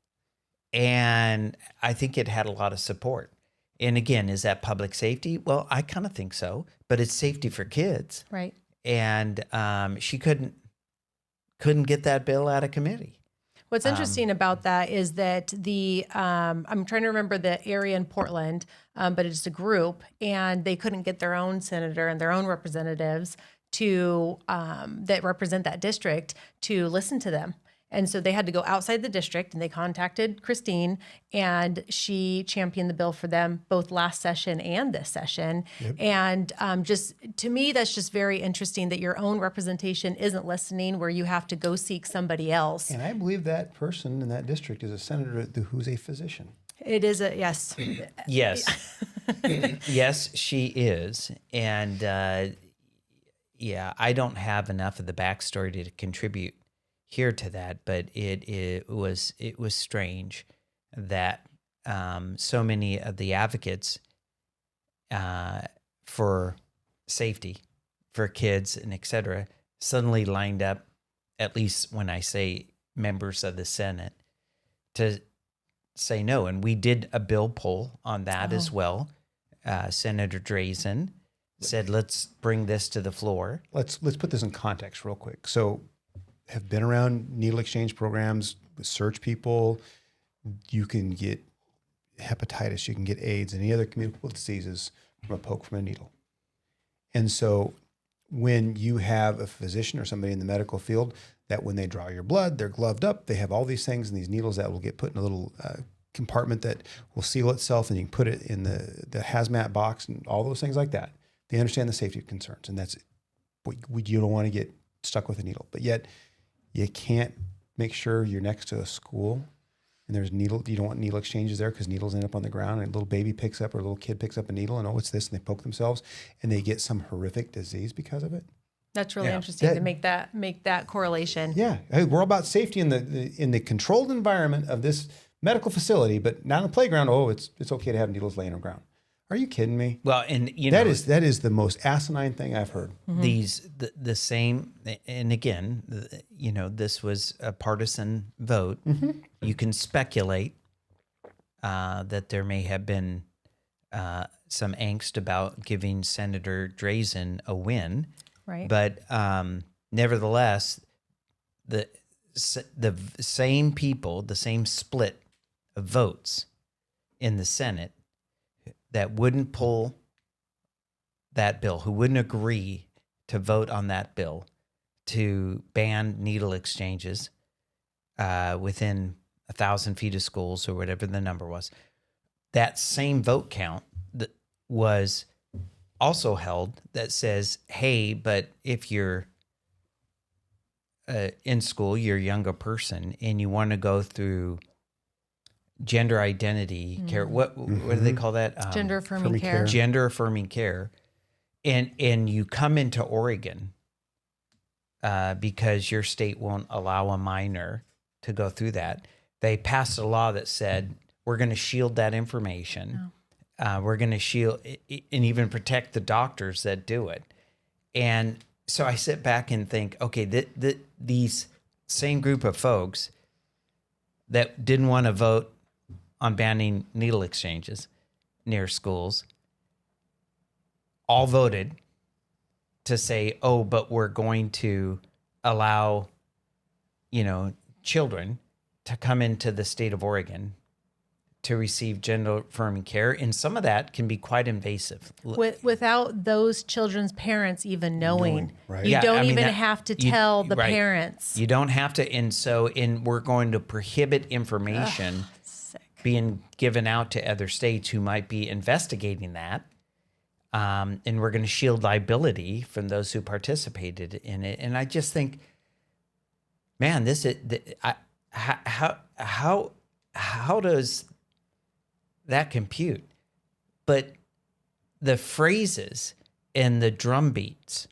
And I think it had a lot of support. And again, is that public safety? Well, I kind of think so, but it's safety for kids. Right. And she couldn't get that bill out of committee. What's interesting about that is that I'm trying to remember the area in Portland, but it's a group, and they couldn't get their own senator and their own representatives to that represent that district to listen to them. And so they had to go outside the district, and they contacted Christine, and she championed the bill for them both last session and this session. Yep. And just to me, that's just very interesting that your own representation isn't listening, where you have to go seek somebody else. And I believe that person in that district is a senator who's a physician. It is a yes. Yes. Yes, she is. And I don't have enough of the backstory to contribute here to that, but it was strange that so many of the advocates for safety for kids and et cetera suddenly lined up, at least when I say members of the Senate, to say no. And we did a bill poll on that as well. Senator Drazen said, let's bring this to the floor. Let's put this in context real quick. So, have been around needle exchange programs, search people. You can get hepatitis, you can get AIDS, any other communicable diseases from a poke from a needle. And so when you have a physician or somebody in the medical field that when they draw your blood, they're gloved up, they have all these things and these needles that will get put in a little compartment that will seal itself, and you can put it in the hazmat box and all those things like that. They understand the safety concerns, and that's what you don't want to get stuck with a needle. But yet you can't make sure you're next to a school and there's needle. You don't want needle exchanges there because needles end up on the ground, and a little baby picks up or a little kid picks up a needle and, oh, it's this, and they poke themselves and they get some horrific disease because of it. That's really interesting to make that correlation. Yeah. Hey, we're all about safety in the controlled environment of this medical facility, but not on the playground. Oh, it's okay to have needles laying on the ground. Are you kidding me? Well, and that is the most asinine thing I've heard. Mm-hmm. The same, and again, this was a partisan vote. Mm-hmm. You can speculate that there may have been some angst about giving Senator Drazen a win, right? But nevertheless, the same people, the same split of votes in the Senate that wouldn't pull that bill, who wouldn't agree to vote on that bill to ban needle exchanges within 1,000 feet of schools or whatever the number was, that same vote count that was also held that says, hey, but if you're in school, you're a younger person, and you want to go through gender identity care. What do they call that? Gender affirming care. Gender affirming care, and you come into Oregon because your state won't allow a minor to go through that. They passed a law that said we're going to shield that information. We're going to shield and even protect the doctors that do it. And so I sit back and think, okay, these same group of folks that didn't want to vote on banning needle exchanges near schools all voted to say, oh, but we're going to allow, children to come into the state of Oregon to receive gender-affirming care, and some of that can be quite invasive. Without those children's parents even knowing, right? you Yeah, don't I mean, even that- have to you- tell the right. parents. You don't have to, and we're going to prohibit information being given out to other states who might be investigating that. And we're going to shield liability from those who participated in it. And I just think, man, how does that compute? But the phrases and the drum beats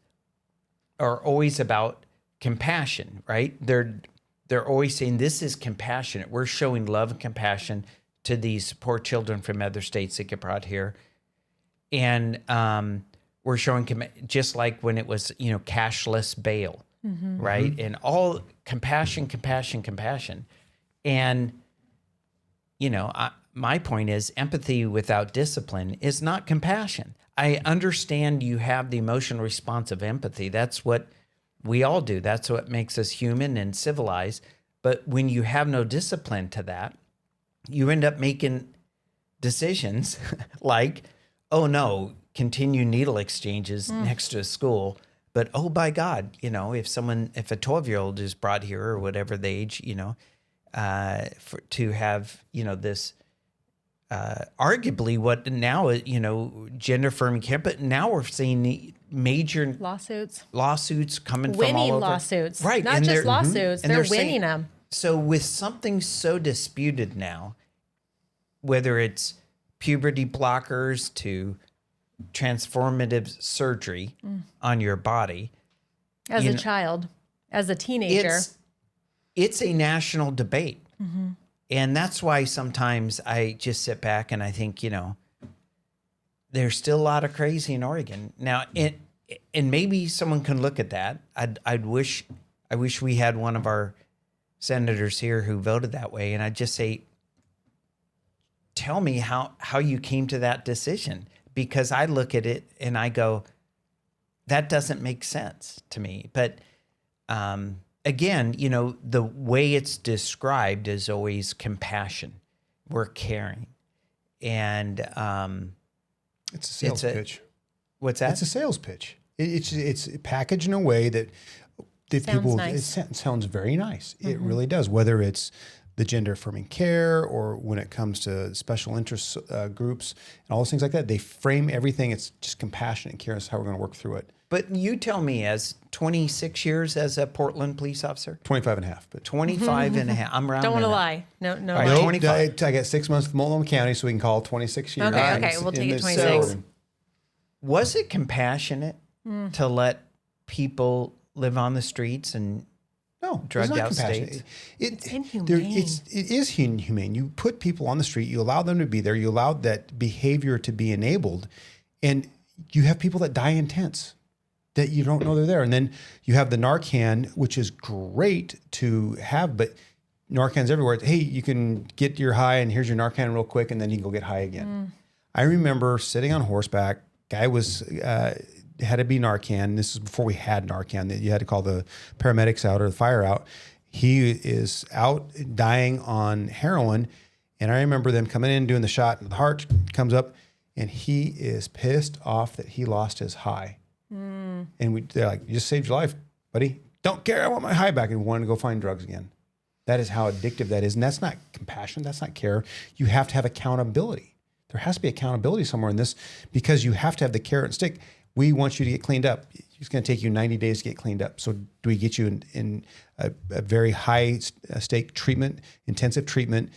are always about compassion, right? They're always saying this is compassionate. We're showing love and compassion to these poor children from other states that get brought here. And we're showing, just like when it was, cashless bail, right? And all compassion. And, my point is empathy without discipline is not compassion. I understand you have the emotional response of empathy. That's what we all do. That's what makes us human and civilized. But when you have no discipline to that, you end up making decisions like, oh no, continue needle exchanges next to a school. But oh, by God, if a 12-year-old is brought here or whatever the age, to have, this arguably what now, gender affirming care, but now we're seeing major lawsuits coming from all Winning over. lawsuits. Right. Not and just they're- lawsuits, and they're saying- winning them. So with something so disputed now, whether it's puberty blockers to transformative surgery on your body, As a child, as a teenager. it's a national debate. And that's why sometimes I just sit back and I think, there's still a lot of crazy in Oregon. Now, and maybe someone can look at that. I wish we had one of our senators here who voted that way. And I'd just say, tell me how you came to that decision, because I look at it and I go, that doesn't make sense to me. But again, the way it's described is always compassion. We're caring. And It's a sales pitch. What's that? It's a sales pitch. It's packaged in a way that Sounds people, nice. it sounds very nice. It really does. Whether it's the gender affirming care or when it comes to special interest groups and all those things like that, they frame everything. It's just compassion and care. That's how we're going to work through it. But you tell me, as 26 years as a Portland police officer, 25 and a half. But 25 and a half. I'm rounding. Don't want to up. lie. No, All right, lie. 25. I got 6 months from Multnomah County, so we can call it 26 years. Okay, we'll take it 26. Was it compassionate to let people live on the streets and No, drugged it's not out compassionate. states? It's inhumane. It is inhumane. You put people on the street, you allow them to be there, you allow that behavior to be enabled, and you have people that die in tents that you don't know they're there. And then you have the Narcan, which is great to have, but Narcan's everywhere. Hey, you can get your high and here's your Narcan real quick, and then you can go get high again. I remember sitting on horseback, guy was had to be Narcan. This is before we had Narcan, that you had to call the paramedics out or the fire out. He is out dying on heroin. And I remember them coming in, doing the shot, and the heart comes up, and he is pissed off that he lost his high. And they're like, you just saved your life, buddy. Don't care. I want my high back. And we wanted to go find drugs again. That is how addictive that is. And that's not compassion. That's not care. You have to have accountability. There has to be accountability somewhere in this, because you have to have the carrot and stick. We want you to get cleaned up. It's going to take you 90 days to get cleaned up. So do we get you in a very high stake treatment, intensive treatment,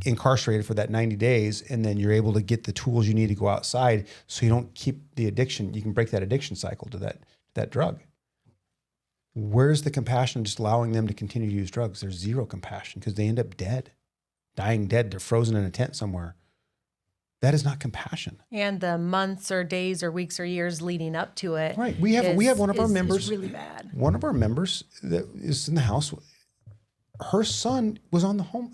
incarcerated for that 90 days, and then you're able to get the tools you need to go outside so you don't keep the addiction. You can break that addiction cycle to that drug. Where's the compassion just allowing them to continue to use drugs? There's zero compassion, because they end up dead, dying dead. They're frozen in a tent somewhere. That is not compassion. And the months or days or weeks or years leading up to it. Right. We have one of our members. Is really bad. One of our members that is in the house. Her son was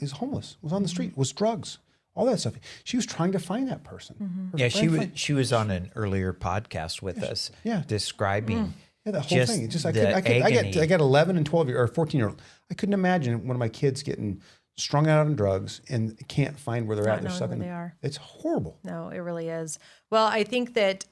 is homeless. Was on the street. Was drugs. All that stuff. She was trying to find that person. Yeah, she was on an earlier podcast with us, describing Yeah, that whole just thing. It just the I agony. got 11 and 12 or 14-year-old. I couldn't imagine one of my kids getting strung out on drugs and can't find where they're Not at. They're knowing stuck where in. they are. It's horrible. No, it really is. Well, I think that,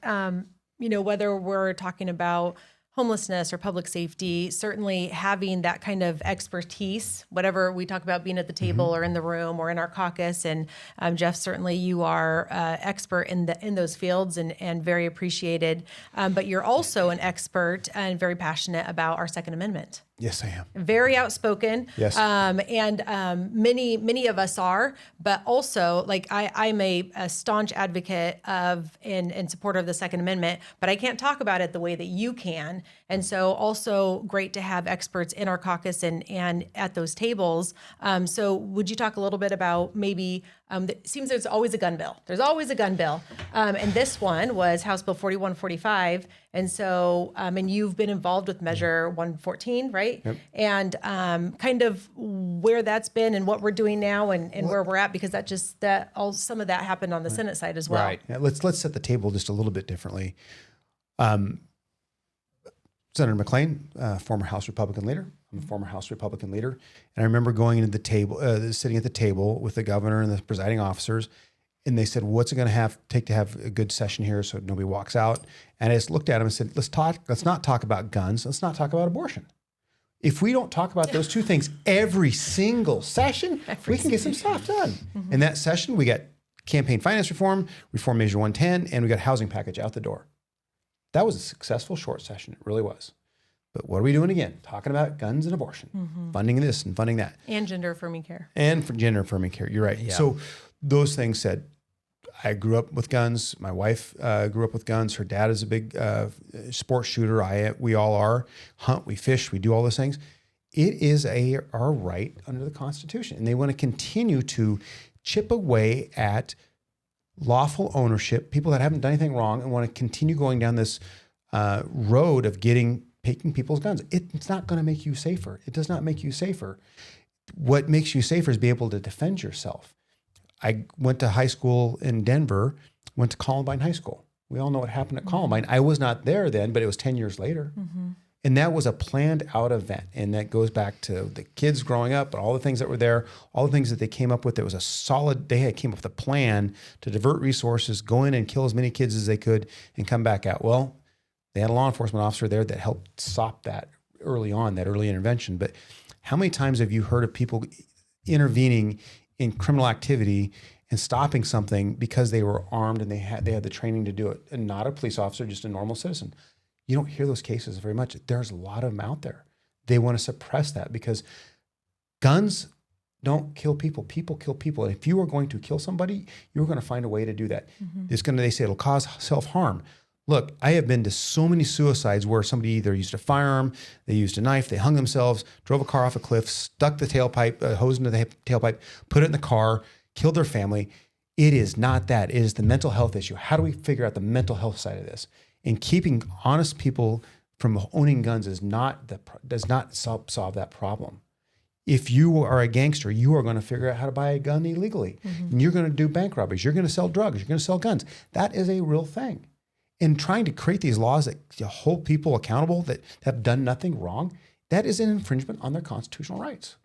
whether we're talking about homelessness or public safety, certainly having that kind of expertise, whatever we talk about being at the table or in the room or in our caucus. And Jeff, certainly you are expert in those fields and very appreciated. But you're also an expert and very passionate about our Second Amendment. Yes, I am. Very outspoken. Yes. Many of us are, but also like I'm a staunch advocate of and supporter of the Second Amendment, but I can't talk about it the way that you can. And so also great to have experts in our caucus and at those tables. So would you talk a little bit about maybe, it seems there's always a gun bill. There's always a gun bill. And this one was House Bill 4145. And so, and you've been involved with Measure 114, right? Yep. And kind of where that's been and what we're doing now and where we're at, because some of that happened on the Senate side as well. Right. Yeah, let's set the table just a little bit differently. Senator McClain, former House Republican leader. I'm a former House Republican leader. And I remember going into the table, sitting at the table with the governor and the presiding officers, and they said, what's it going to take to have a good session here so nobody walks out? And I just looked at them and said, let's not talk about guns. Let's not talk about abortion. If we don't talk about those two things every single session, we can get some stuff done. Mm-hmm. In that session, we got campaign finance reform, reform Measure 110, and we got housing package out the door. That was a successful short session. It really was. But what are we doing again? Talking about guns and abortion, funding this and funding that. And gender affirming care. And for gender affirming care. You're right. Yeah. So those things said, I grew up with guns. My wife grew up with guns. Her dad is a big sports shooter. We all are. Hunt, we fish, we do all those things. It is our right under the Constitution. And they want to continue to chip away at lawful ownership, people that haven't done anything wrong and want to continue going down this road of taking people's guns. It's not going to make you safer. It does not make you safer. What makes you safer is be able to defend yourself. I went to high school in Denver, went to Columbine High School. We all know what happened at Columbine. I was not there then, but it was 10 years later. And that was a planned out event. And that goes back to the kids growing up and all the things that were there, all the things that they came up with. It was came up with a plan to divert resources, go in and kill as many kids as they could and come back out. Well, they had a law enforcement officer there that helped stop that early on, that early intervention. But how many times have you heard of people intervening in criminal activity and stopping something because they were armed and they had the training to do it, and not a police officer, just a normal citizen? You don't hear those cases very much. There's a lot of them out there. They want to suppress that because guns don't kill people. People kill people. And if you are going to kill somebody, you're going to find a way to do that. They say it'll cause self-harm. Look, I have been to so many suicides where somebody either used a firearm, they used a knife, they hung themselves, drove a car off a cliff, stuck the tailpipe, hose into the tailpipe, put it in the car, killed their family. It is not that. It is the mental health issue. How do we figure out the mental health side of this? And keeping honest people from owning guns does not solve that problem. If you are a gangster, you are going to figure out how to buy a gun illegally. And you're going to do bank robberies. You're going to sell drugs. You're going to sell guns. That is a real thing. And trying to create these laws that hold people accountable that have done nothing wrong, that is an infringement on their constitutional rights.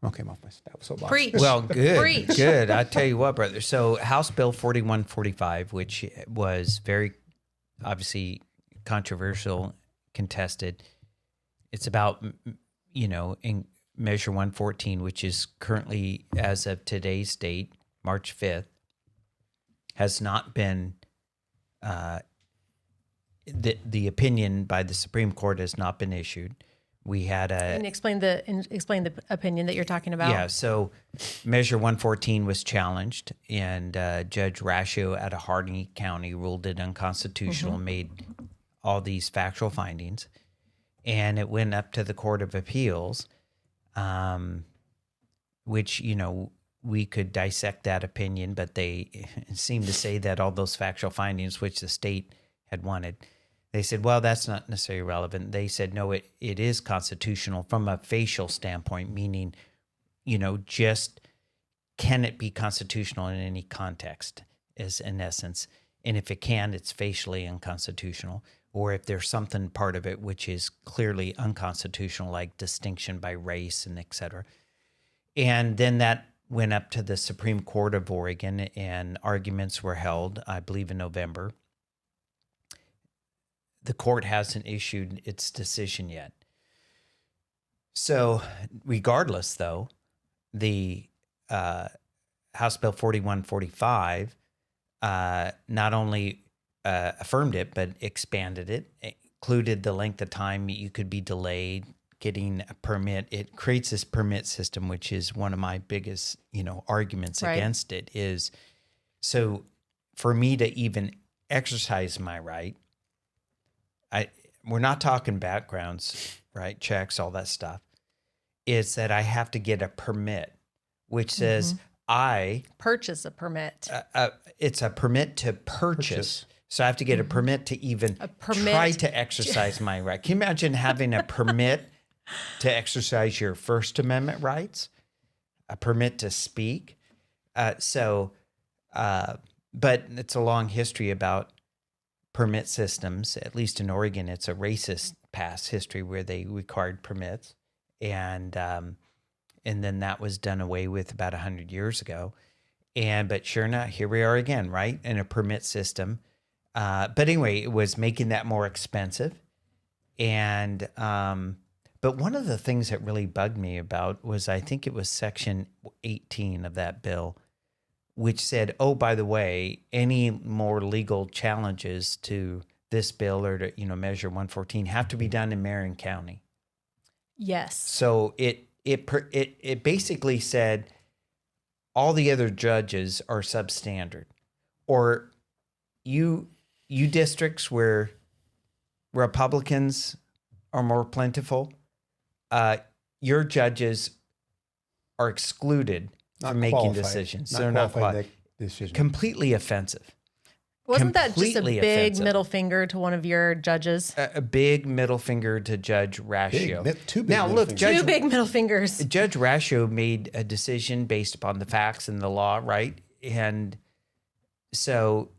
Okay, I'm off my soapbox. Preach. Well, good, Preach. good. I tell you what, brother. So House Bill 4145, which was very obviously controversial, contested. It's about, in Measure 114, which is currently, as of today's date, March 5th, has not been, the opinion by the Supreme Court has not been issued. We had And explain the opinion that you're talking about. Yeah, so Measure 114 was challenged, and Judge Rascio out of Hardin County ruled it unconstitutional, made all these factual findings, and it went up to the Court of Appeals, which, we could dissect that opinion, but they seem to say that all those factual findings, which the state had wanted, they said, well, that's not necessarily relevant. They said, no, it is constitutional from a facial standpoint, meaning, just can it be constitutional in any context is in essence. And if it can, it's facially unconstitutional. Or if there's something part of it which is clearly unconstitutional, like distinction by race and et cetera. And then that went up to the Supreme Court of Oregon, and arguments were held, I believe, in November. The court hasn't issued its decision yet. So regardless, though, the House Bill 4145 not only affirmed it, but expanded it, included the length of time you could be delayed getting a permit. It creates this permit system, which is one of my biggest, arguments Right. against it is, so for me to even exercise my right, we're not talking backgrounds, right? Checks, all that stuff. It's that I have to get a permit, which says Purchase a permit. it's a permit to purchase. So I have to get a permit to even permit. try to exercise my right. Can you imagine having a permit to exercise your First Amendment rights? A permit to speak? But it's a long history about permit systems. At least in Oregon, it's a racist past history where they required permits. And then that was done away with about 100 years ago. But sure enough, here we are again, right? In a permit system. But anyway, it was making that more expensive. And, but one of the things that really bugged me about was, I think it was section 18 of that bill, which said, oh, by the way, any more legal challenges to this bill or to, Measure 114 have to be done in Marion County. Yes. So it basically said all the other judges are substandard, or you districts where Republicans are more plentiful, your judges are excluded from making decisions. They're not qualified. Decision. Completely offensive. Wasn't that just a Completely big offensive. middle finger to one of your judges? A big middle finger to Judge Ratio. Two big now, middle look, fingers. Two big middle fingers. Judge Ratio made a decision based upon the facts and the law, right? And so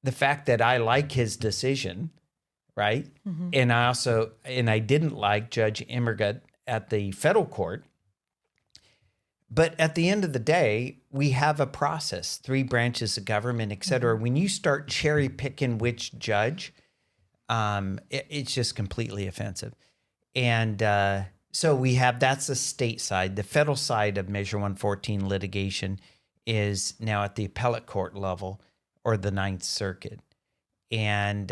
the fact that I like his decision, right? And I didn't like Judge Immergut at the federal court. But at the end of the day, we have a process, 3 branches of government, et cetera. When you start cherry picking which judge, it's just completely offensive. And so that's the state side. The federal side of Measure 114 litigation is now at the appellate court level or the Ninth Circuit. And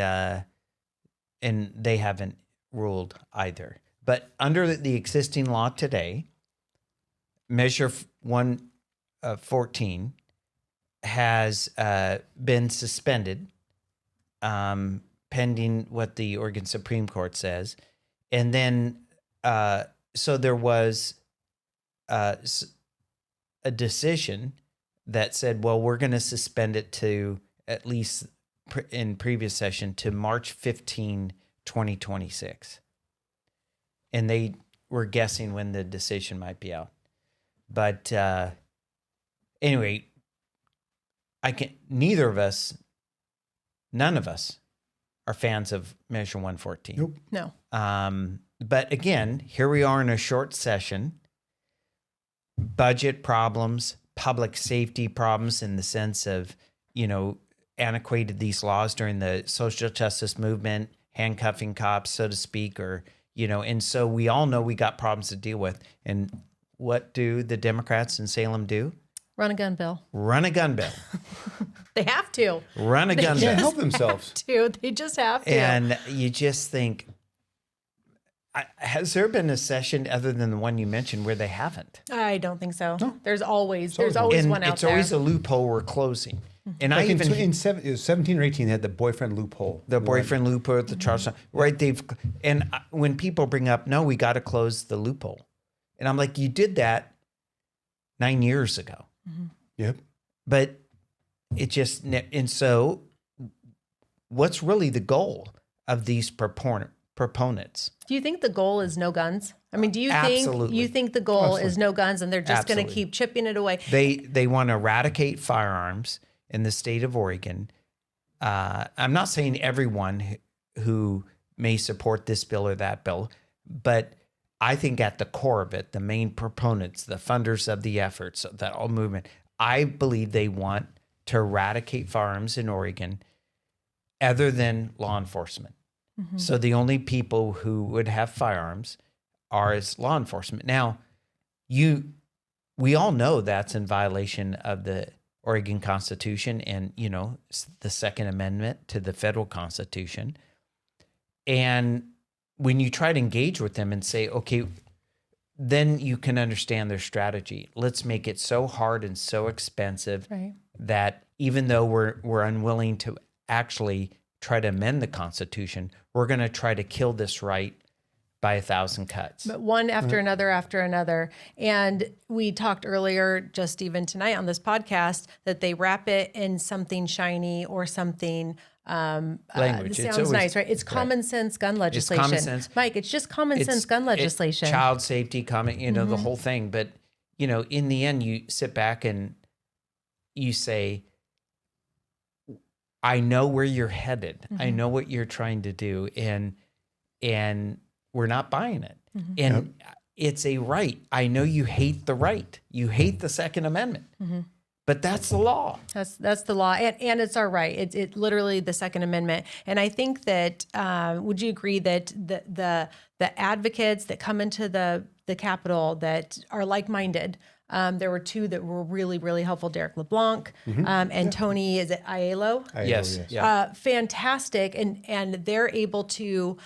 they haven't ruled either. But under the existing law today, Measure 114 has been suspended pending what the Oregon Supreme Court says. And then, so there was a decision that said, well, we're going to suspend it to, at least in previous session, to March 15, 2026. And they were guessing when the decision might be out. But anyway, none of us are fans of Measure 114. Nope. No. But again, here we are in a short session. Budget problems, public safety problems in the sense of, antiquated these laws during the social justice movement, handcuffing cops, so to speak, or, and so we all know we got problems to deal with. And what do the Democrats in Salem do? Run a gun bill. Run a gun bill. They have to. Run a gun They can't bill. help themselves. They just have to. And you just think, has there been a session other than the one you mentioned where they haven't? I don't think so. No. There's always always one out it's there. always a loophole we're closing. And Like I even in 17 or 18, they had the boyfriend loophole. the boyfriend loophole, the Charles, right? When people bring up, no, we got to close the loophole, and I'm like, you did that 9 years ago. Yep. But it just, and so what's really the goal of these proponents? Do you think the goal is no guns? I mean, do you Absolutely. think the goal is no guns and they're just going to Absolutely. keep chipping it away? They want to eradicate firearms in the state of Oregon. I'm not saying everyone who may support this bill or that bill, but I think at the core of it, the main proponents, the funders of the efforts, that whole movement, I believe they want to eradicate firearms in Oregon other than law enforcement. So the only people who would have firearms are as law enforcement. Now, we all know that's in violation of the Oregon Constitution and, the Second Amendment to the federal Constitution. And when you try to engage with them and say, okay, then you can understand their strategy. Let's make it so hard and so expensive that even though we're unwilling to actually try to amend the Constitution, we're going to try to kill this right by 1,000 cuts. But one after another after another. And we talked earlier, just even tonight on this podcast, that they wrap it in something shiny or something language. It sounds nice, right? It's common sense gun legislation. It's common sense. Mike, it's just common sense gun legislation. Child safety, the whole thing. But, in the end, you sit back and you say, I know where you're headed. I know what you're trying to do. And we're not buying it. And it's a right. I know you hate the right. You hate the Second Amendment. But that's the law. That's the law, and it's our right. It's literally the Second Amendment. And I think that would you agree that the advocates that come into the Capitol that are like-minded? There were two that were really, really helpful: Derek LeBlanc and Tony. Is it Aiello? Yes. Fantastic, and they're able to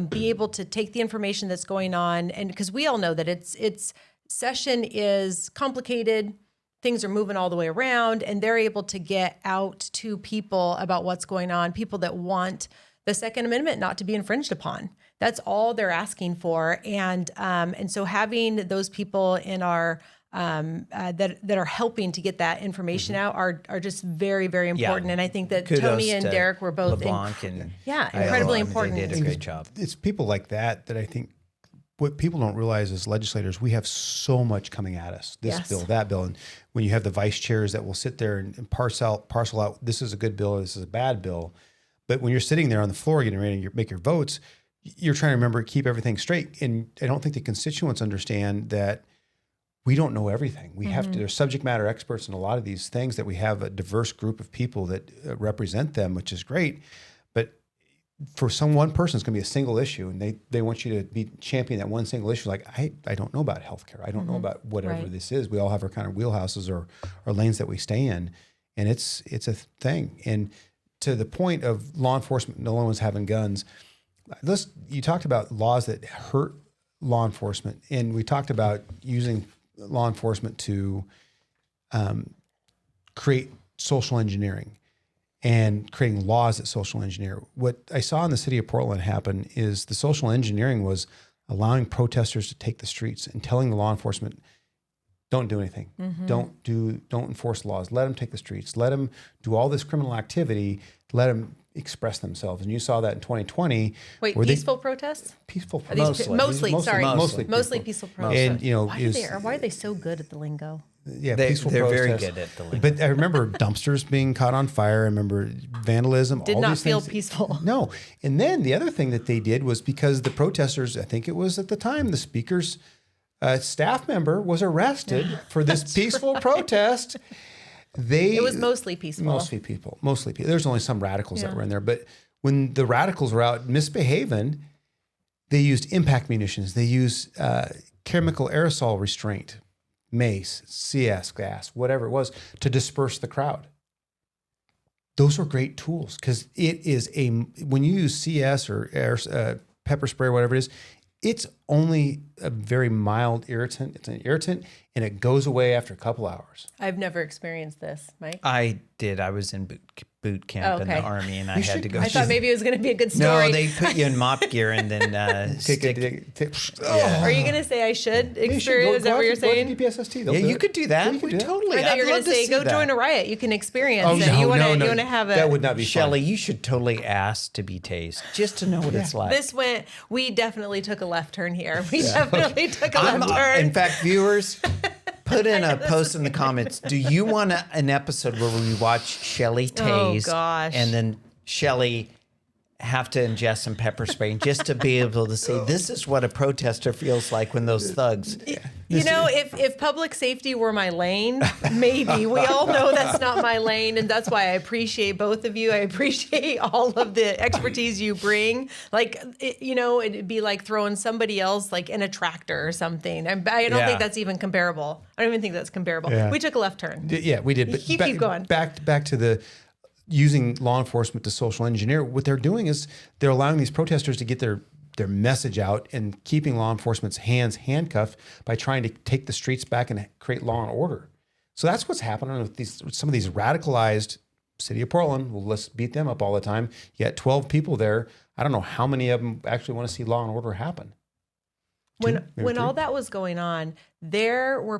be able to take the information that's going on, and because we all know that it's session is complicated. Things are moving all the way around, and they're able to get out to people about what's going on, people that want the Second Amendment not to be infringed upon. That's all they're asking for. And so having those people in our that are helping to get that information out are just very, very important. And I think that Kudos Tony and to Derek were both LeBlanc and incredibly Aiello. important. They did a great job. It's people like that I think what people don't realize as legislators, we have so much coming at us, this bill, that bill. And when you have the vice chairs that will sit there and parcel out, this is a good bill, this is a bad bill. But when you're sitting there on the floor getting ready to make your votes, you're trying to remember, keep everything straight. And I don't think the constituents understand that we don't know everything. We have to, there's subject matter experts in a lot of these things, that we have a diverse group of people that represent them, which is great. But for one person, it's going to be a single issue, and they want you to be championing that one single issue. Like, I don't know about healthcare. I don't know about whatever this is. We all have our kind of wheelhouses or lanes that we stay in, and it's a thing. And to the point of law enforcement, no one's having guns. You talked about laws that hurt law enforcement, and we talked about using law enforcement to create social engineering and creating laws that social engineer. What I saw in the city of Portland happen is the social engineering was allowing protesters to take the streets and telling the law enforcement, don't do anything. Don't enforce laws. Let them take the streets. Let them do all this criminal activity. Let them express themselves. And you saw that in 2020. Wait, peaceful protests? Peaceful protests. Mostly peaceful protests. And, why are they so good at the lingo? Yeah, They're peaceful very protests. good at the lingo. But I remember dumpsters being caught on fire. I remember vandalism. Did all not these feel things. peaceful. No. And then the other thing that they did was, because the protesters, I think it was at the time, the speaker's staff member was arrested for this peaceful protest. It was mostly peaceful. Mostly people. There's only some radicals that were in there. But when the radicals were out misbehaving, they used impact munitions. They used chemical aerosol restraint, mace, CS gas, whatever it was, to disperse the crowd. Those were great tools, because it is when you use CS or pepper spray or whatever it is, it's only a very mild irritant. It's an irritant, and it goes away after a couple hours. I've never experienced this, Mike. I did. I was in boot camp in the Army, and I had to go. I thought maybe it was going to be a good story. No, they put you in mop gear and then stick. Are you going to say I should experience? Is that what you're saying? Go to DPSST. Yeah, you could do that. You could do that. Totally. I thought you were going to say, go join a riot. You can experience it. You want to have a. That would not be Shelley, fun. you should totally ask to be tased, just to know what it's like. We definitely took a left turn here. We definitely took a left turn. In fact, viewers, put in a post in the comments. Do you want an episode where we watch Shelley tase? Oh, gosh. And then Shelley have to ingest some pepper spray just to be able to say, this is what a protester feels like when those thugs. You know, if public safety were my lane, maybe. We all know that's not my lane, and that's why I appreciate both of you. I appreciate all of the expertise you bring. Like, it'd be like throwing somebody else like in a tractor or something. I don't think that's even comparable. I don't even think that's comparable. Yeah. We took a left turn. Yeah, we did. But Keep going. Back to the using law enforcement to social engineer. What they're doing is they're allowing these protesters to get their message out and keeping law enforcement's hands handcuffed by trying to take the streets back and create law and order. So that's what's happening with some of these radicalized city of Portland. Well, let's beat them up all the time. You got 12 people there. I don't know how many of them actually want to see law and order happen. When all that was going on, there were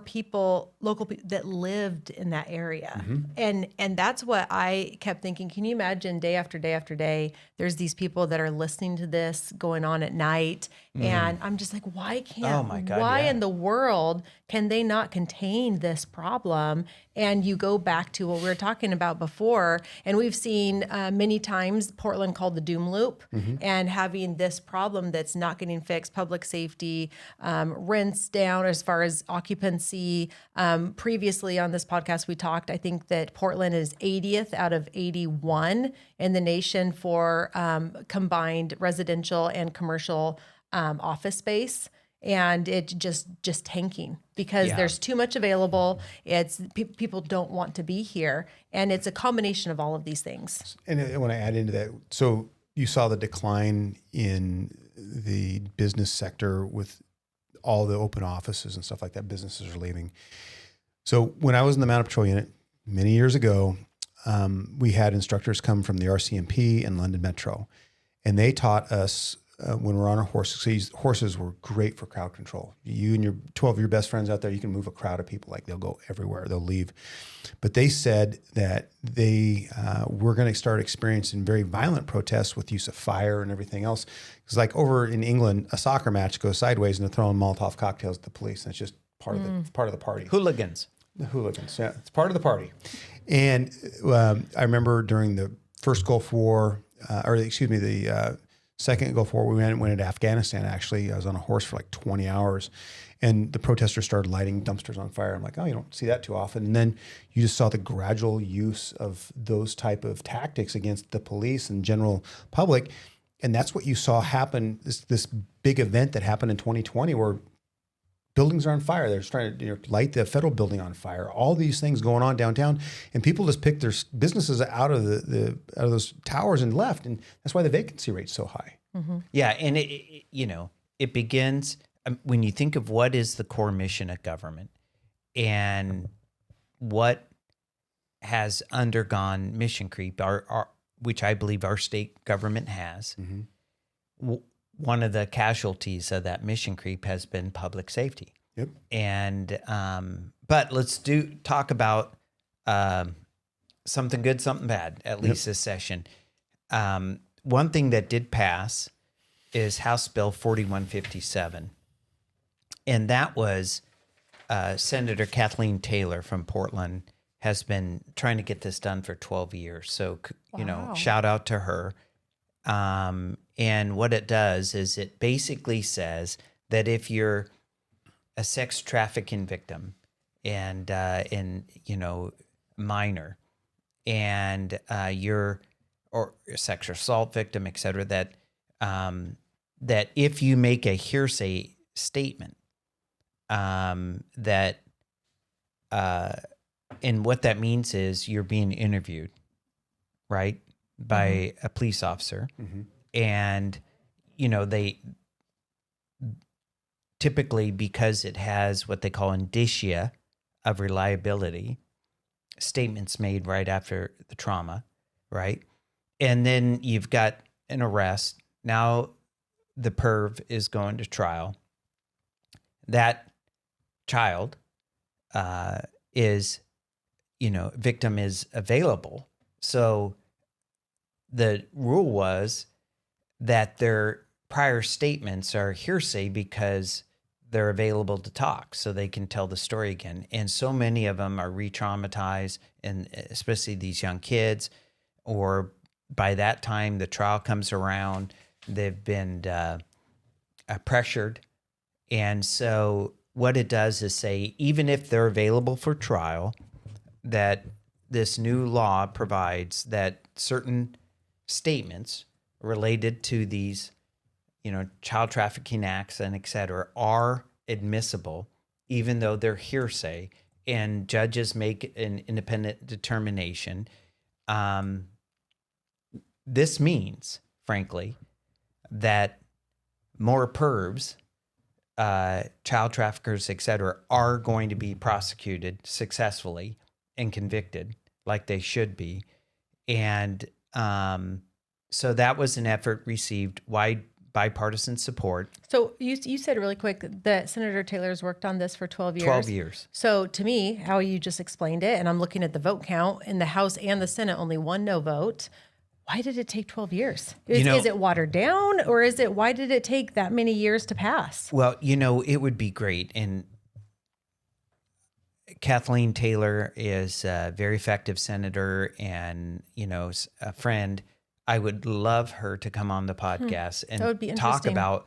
local people that lived in that area. And that's what I kept thinking. Can you imagine day after day after day, there's these people that are listening to this going on at night. And I'm just like, why in the world can they not contain this problem? And you go back to what we were talking about before, and we've seen many times Portland called the doom loop, and having this problem that's not getting fixed, public safety, rents down as far as occupancy. Previously on this podcast, we talked, I think that Portland is 80th out of 81 in the nation for combined residential and commercial office space. And it just tanking because there's too much available. It's people don't want to be here. And it's a combination of all of these things. And I want to add into that. So you saw the decline in the business sector with all the open offices and stuff like that. Businesses are leaving. So when I was in the Mounted Patrol Unit many years ago, we had instructors come from the RCMP and London Metro, and they taught us when we're on our horses. So these horses were great for crowd control. You and your 12 of your best friends out there, you can move a crowd of people. Like they'll go everywhere, they'll leave. But they said that they were going to start experiencing very violent protests with use of fire and everything else. It's like over in England, a soccer match goes sideways and they're throwing Molotov cocktails at the police. And it's just part of the party. Hooligans. The hooligans, yeah, it's part of the party. And I remember during the first Gulf War, the second Gulf War, we went into Afghanistan, actually. I was on a horse for like 20 hours, and the protesters started lighting dumpsters on fire. I'm like, oh, you don't see that too often. And then you just saw the gradual use of those type of tactics against the police and general public. And that's what you saw happen, this big event that happened in 2020 where buildings are on fire. They're trying to light the federal building on fire. All these things going on downtown, and people just picked their businesses out of out of those towers and left, and that's why the vacancy rate's so high. Yeah, and it begins when you think of what is the core mission of government, and what has undergone mission creep, which I believe our state government has. One of the casualties of that mission creep has been public safety. Yep. And but let's talk about something good, something bad, at least this session. One thing that did pass is House Bill 4157. And that was Senator Kathleen Taylor from Portland has been trying to get this done for 12 years. So, shout out to her. And what it does is it basically says that if you're a sex trafficking victim and minor, and you're or a sexual assault victim, et cetera, that if you make a hearsay statement, and what that means is you're being interviewed, right, by a police officer. And, they typically, because it has what they call indicia of reliability, statements made right after the trauma, right? And then you've got an arrest. Now the perv is going to trial. That child victim is available. So the rule was that their prior statements are hearsay because they're available to talk, so they can tell the story again. And so many of them are re-traumatized, and especially these young kids, or by that time the trial comes around, they've been pressured. And so what it does is say, even if they're available for trial, that this new law provides that certain statements related to these, child trafficking acts and et cetera, are admissible, even though they're hearsay, and judges make an independent determination. This means, frankly, that more pervs, child traffickers, et cetera, are going to be prosecuted successfully and convicted like they should be. And so that was an effort received wide bipartisan support. So you said really quick that Senator Taylor's worked on this for 12 years. 12 years. So to me, how you just explained it, and I'm looking at the vote count in the House and the Senate, only one no vote. Why did it take 12 years? Is it watered down, or why did it take that many years to pass? Well, it would be great. And Kathleen Taylor is a very effective senator and, a friend. I would love her to come on the podcast and That would be talk interesting. about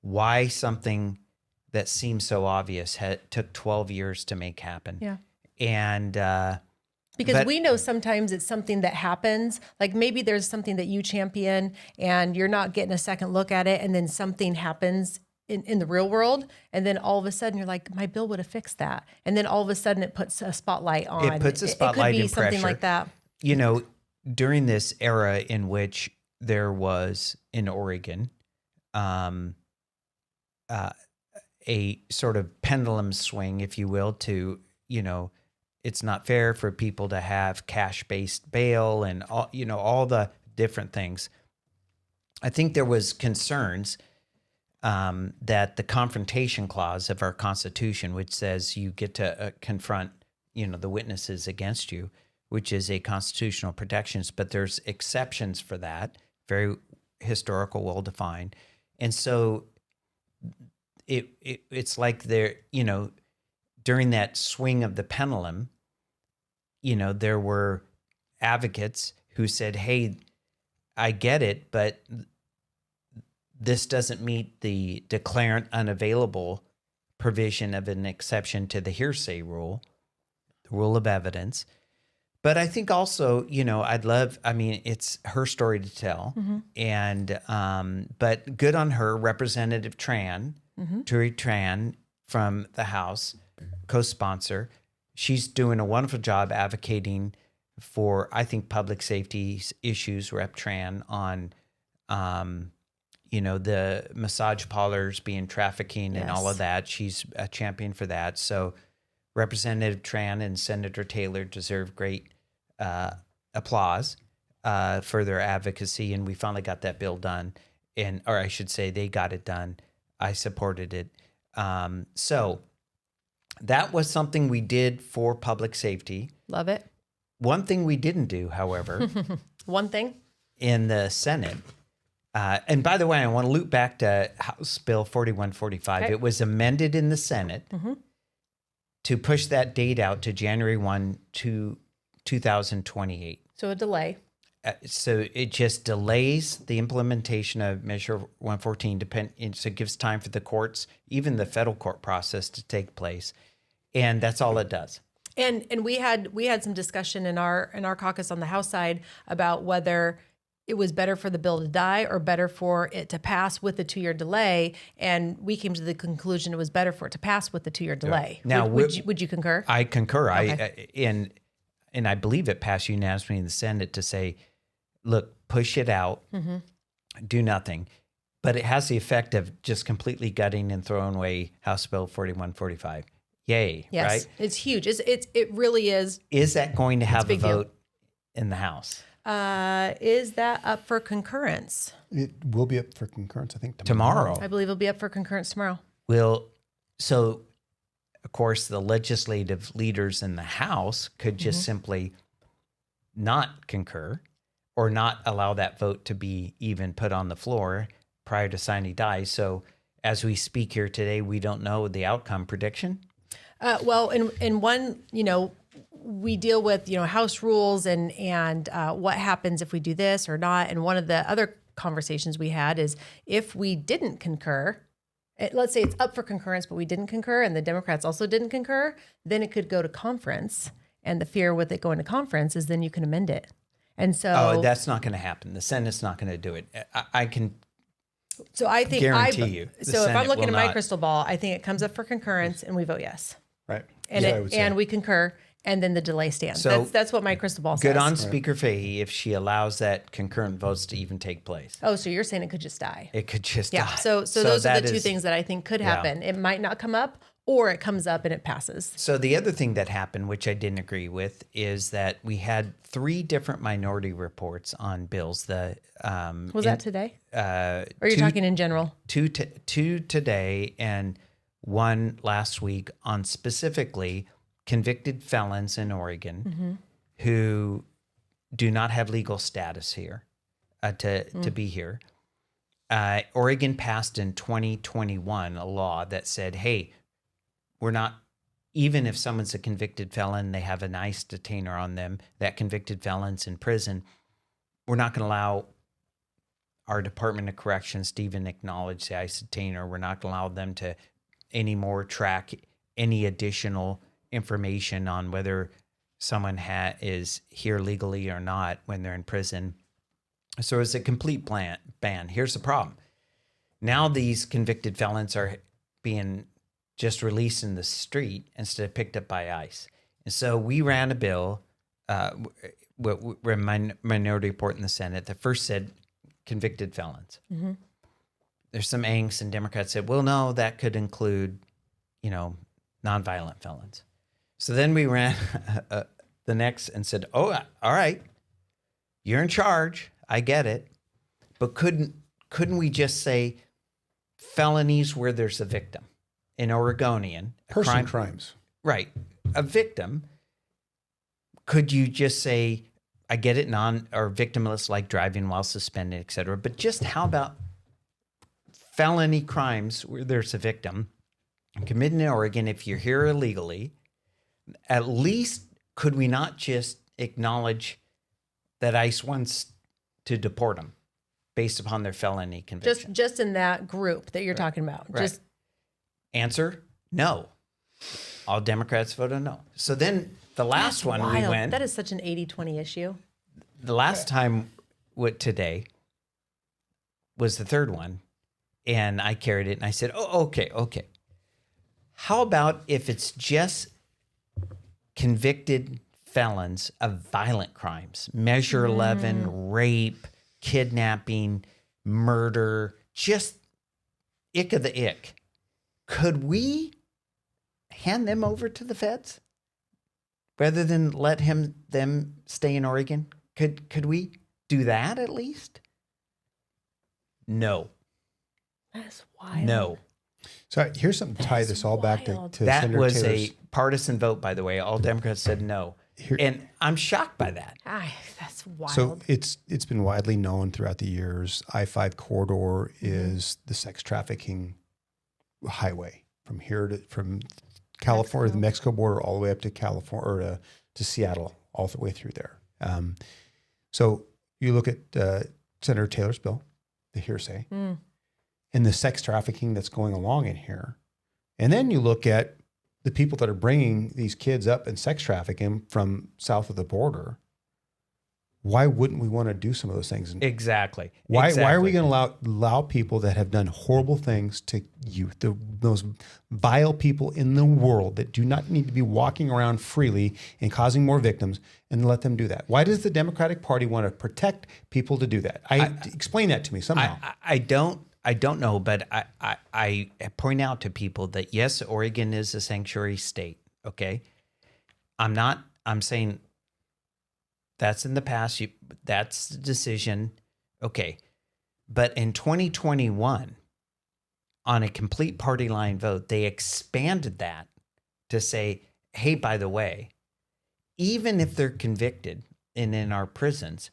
why something that seems so obvious took 12 years to make happen. Yeah. And because we know sometimes it's something that happens, like maybe there's something that you champion and you're not getting a second look at it, and then something happens in the real world, and then all of a sudden you're like, my bill would have fixed that. And then all of a sudden it puts a spotlight on. It puts a spotlight It could be and something pressure. like that. During this era in which there was in Oregon a sort of pendulum swing, if you will, to, it's not fair for people to have cash-based bail and all the different things. I think there was concerns that the confrontation clause of our Constitution, which says you get to confront, the witnesses against you, which is a constitutional protections, but there's exceptions for that, very historical, well-defined. And so it's like there, during that swing of the pendulum, there were advocates who said, hey, I get it, but this doesn't meet the declarant unavailable provision of an exception to the hearsay rule, the rule of evidence. But I think also, it's her story to tell. Mm-hmm. And, but good on her, Representative Tran, Turi Tran from the House, co-sponsor. She's doing a wonderful job advocating for, I think, public safety issues, Rep Tran, on, the massage parlors being trafficking and all of that. She's a champion for that. So Representative Tran and Senator Taylor deserve great applause for their advocacy, and we finally got that bill done. Or I should say, they got it done. I supported it. So that was something we did for public safety. Love it. One thing we didn't do, however, One thing. in the Senate. And by the way, I want to loop back to House Bill 4145. Okay. It was amended in the Senate to push that date out to January 1, 2028. So a delay. So it just delays the implementation of Measure 114, so it gives time for the courts, even the federal court process, to take place. And that's all it does. And we had some discussion in our caucus on the House side about whether it was better for the bill to die or better for it to pass with a 2-year delay. And we came to the conclusion it was better for it to pass with the 2-year delay. Now, would you concur? I concur. Okay. And I believe it passed unanimously in the Senate to say, look, push it out, do nothing. But it has the effect of just completely gutting and throwing away House Bill 4145. Yay, Yes, right? it's huge. It really is. Is that going to have a big deal. vote in the House? Is that up for concurrence? It will be up for concurrence, I think, Tomorrow. I believe it'll be up for concurrence tomorrow. So, of course, the legislative leaders in the House could just simply not concur or not allow that vote to be even put on the floor prior to sine die. So as we speak here today, we don't know the outcome. Prediction? Well, in one, we deal with, House rules and what happens if we do this or not. And one of the other conversations we had is if we didn't concur, let's say it's up for concurrence, but we didn't concur and the Democrats also didn't concur, then it could go to conference. And the fear with it going to conference is then you can amend it. And so that's not going to happen. The Senate's not going to do it. I can So I think guarantee you. So if I'm looking at my crystal ball, I think it comes up for concurrence and we vote yes. Right. And we concur, and then the delay stands. So that's what my crystal ball says. Good on Speaker Fahey if she allows that concurrent votes to even take place. Oh, so you're saying it could just die? It could just Yeah. die. So those are the two things that I think could happen. It might not come up, or it comes up and it passes. So the other thing that happened, which I didn't agree with, is that we had 3 different minority reports on bills. Was that today? Or you're talking in general? Two today and 1 last week on specifically convicted felons in Oregon who do not have legal status here to be here. Oregon passed in 2021 a law that said, hey, we're not, even if someone's a convicted felon, they have an ICE detainer on them, that convicted felon's in prison, we're not going to allow our Department of Corrections to even acknowledge the ICE detainer. We're not going to allow them to anymore track any additional information on whether someone is here legally or not when they're in prison. So it's a complete ban. Here's the problem. Now these convicted felons are being just released in the street instead of picked up by ICE. And so we ran a bill, minority report in the Senate that first said convicted felons. Mm-hmm. There's some angst, and Democrats said, well, no, that could include, nonviolent felons. So then we ran the next and said, oh, all right, you're in charge. I get it. But couldn't we just say felonies where there's a victim? An Oregonian. Crimes. Right. A victim. Could you just say, I get it, or victimless like driving while suspended, et cetera. But just how about felony crimes where there's a victim committed in Oregon if you're here illegally? At least could we not just acknowledge that ICE wants to deport them based upon their felony conviction? Just in that group that you're talking about. Right. Just answer, no. All Democrats voted no. So then the last one wild. we went. That is such an 80-20 issue. The last time today was the third one, and I carried it, and I said, oh, okay. How about if it's just convicted felons of violent crimes, Measure 11, rape, kidnapping, murder, just ick of the ick. Could we hand them over to the feds rather than let them stay in Oregon? Could we do that at least? No. That's wild. No. So here's something to tie this all back to That Senator was Taylor's. a partisan vote, by the way. All Democrats said no. And I'm shocked by that. That's wild. So it's been widely known throughout the years. I-5 corridor is the sex trafficking highway from California, the Mexico border, all the way up to California or to Seattle, all the way through there. So you look at Senator Taylor's bill, the hearsay, and the sex trafficking that's going along in here, and then you look at the people that are bringing these kids up and sex trafficking from south of the border. Why wouldn't we want to do some of those things? Exactly. Why are we going to allow people that have done horrible things to youth, the most vile people in the world that do not need to be walking around freely and causing more victims, and let them do that? Why does the Democratic Party want to protect people to do that? Explain that to me somehow. I don't know, but I point out to people that yes, Oregon is a sanctuary state. Okay. I'm saying that's in the past. That's the decision. Okay. But in 2021, on a complete party line vote, they expanded that to say, hey, by the way, even if they're convicted and in our prisons,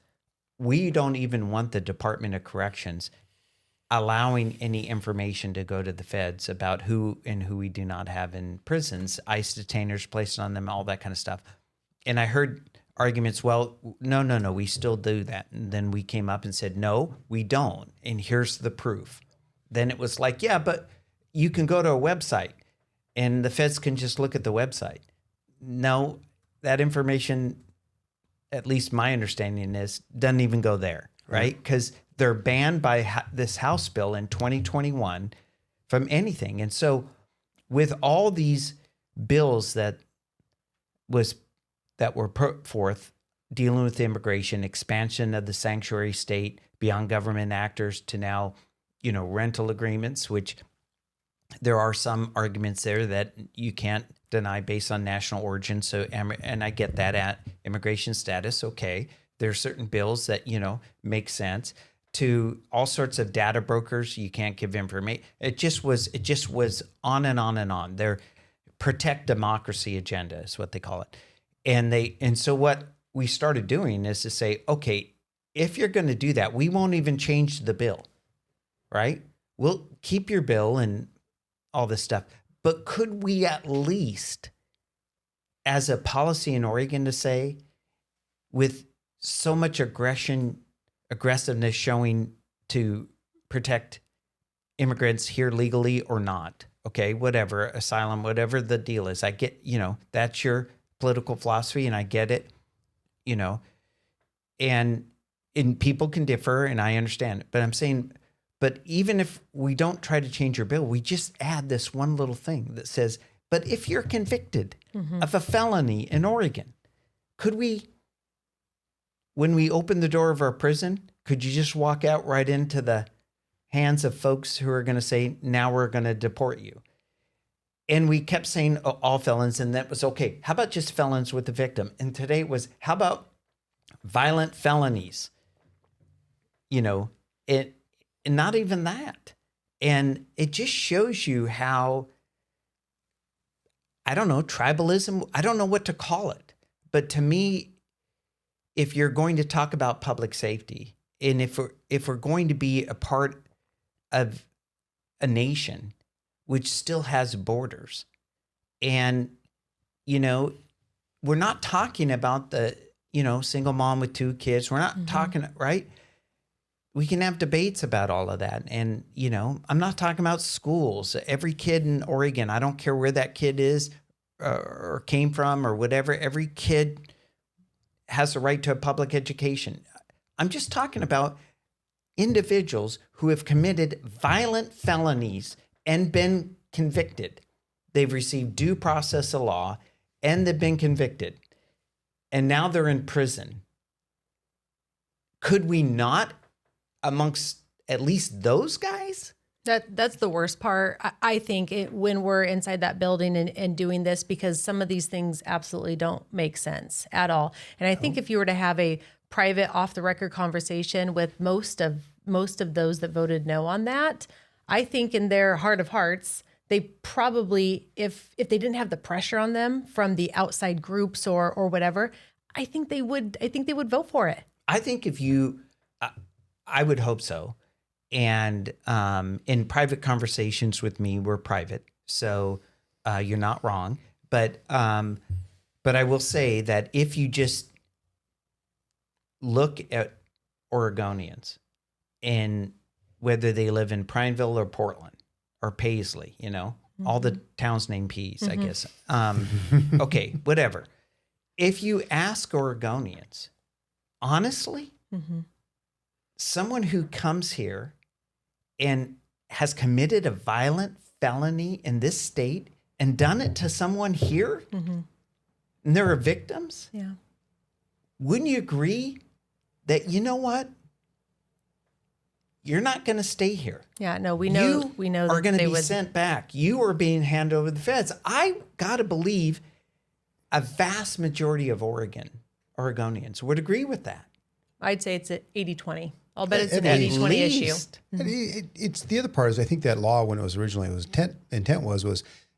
we don't even want the Department of Corrections allowing any information to go to the feds about who we do not have in prisons, ICE detainers placed on them, all that kind of stuff. and I heard arguments, well, no, we still do that. And then we came up and said, no, we don't. And here's the proof. Then it was like, yeah, but you can go to a website and the feds can just look at the website. No, that information, at least my understanding is, doesn't even go there, right? Because they're banned by this House bill in 2021 from anything. And so with all these bills that were put forth dealing with immigration, expansion of the sanctuary state beyond government actors to now, rental agreements, which there are some arguments there that you can't deny based on national origin. So, and I get that at immigration status. Okay. There are certain bills that, make sense. To all sorts of data brokers, you can't give information. It just was on and on and on. Their protect democracy agenda is what they call it. And so what we started doing is to say, okay, if you're going to do that, we won't even change the bill, right? We'll keep your bill and all this stuff. But could we at least, as a policy in Oregon, to say, with so much aggressiveness showing to protect immigrants here legally or not, okay, whatever, asylum, whatever the deal is, I get, that's your political philosophy, and I get it, and people can differ, and I understand it. But I'm saying, but even if we don't try to change your bill, we just add this one little thing that says, but if you're convicted of a felony in Oregon, could we, when we open the door of our prison, could you just walk out right into the hands of folks who are going to say, now we're going to deport you? And we kept saying all felons, and that was okay. How about just felons with the victim? And today it was, how about violent felonies? And not even that. And it just shows you how, I don't know, tribalism, I don't know what to call it. But to me, if you're going to talk about public safety, and if we're going to be a part of a nation which still has borders, and we're not talking about the single mom with 2 kids. We're not talking, right? We can have debates about all of that. And I'm not talking about schools. Every kid in Oregon, I don't care where that kid is or came from or whatever, every kid has a right to a public education. I'm just talking about individuals who have committed violent felonies and been convicted. They've received due process of law and they've been convicted. And now they're in prison. Could we not, amongst at least those guys? That's the worst part, I think, when we're inside that building and doing this, because some of these things absolutely don't make sense at all. And I think if you were to have a private, off-the-record conversation with most of those that voted no on that, I think in their heart of hearts, they probably, if they didn't have the pressure on them from the outside groups or whatever, I think they would vote for it. I think if you, I would hope so. And in private conversations with me, we're private, so you're not wrong. But I will say that if you just look at Oregonians and whether they live in Prineville or Portland or Paisley, all the towns named Pease, I guess. Okay, whatever. If you ask Oregonians, honestly, someone who comes here and has committed a violent felony in this state and done it to someone here, and there are victims, wouldn't you agree that, you know what? You're not going to stay here. Yeah, no, we know You are going to be sent back. You are being handed over to the feds. I got to believe a vast majority of Oregonians would agree with that. I'd say it's an 80-20. I'll bet it's an 80-20 issue. It's the other part is I think that law when it was originally intent was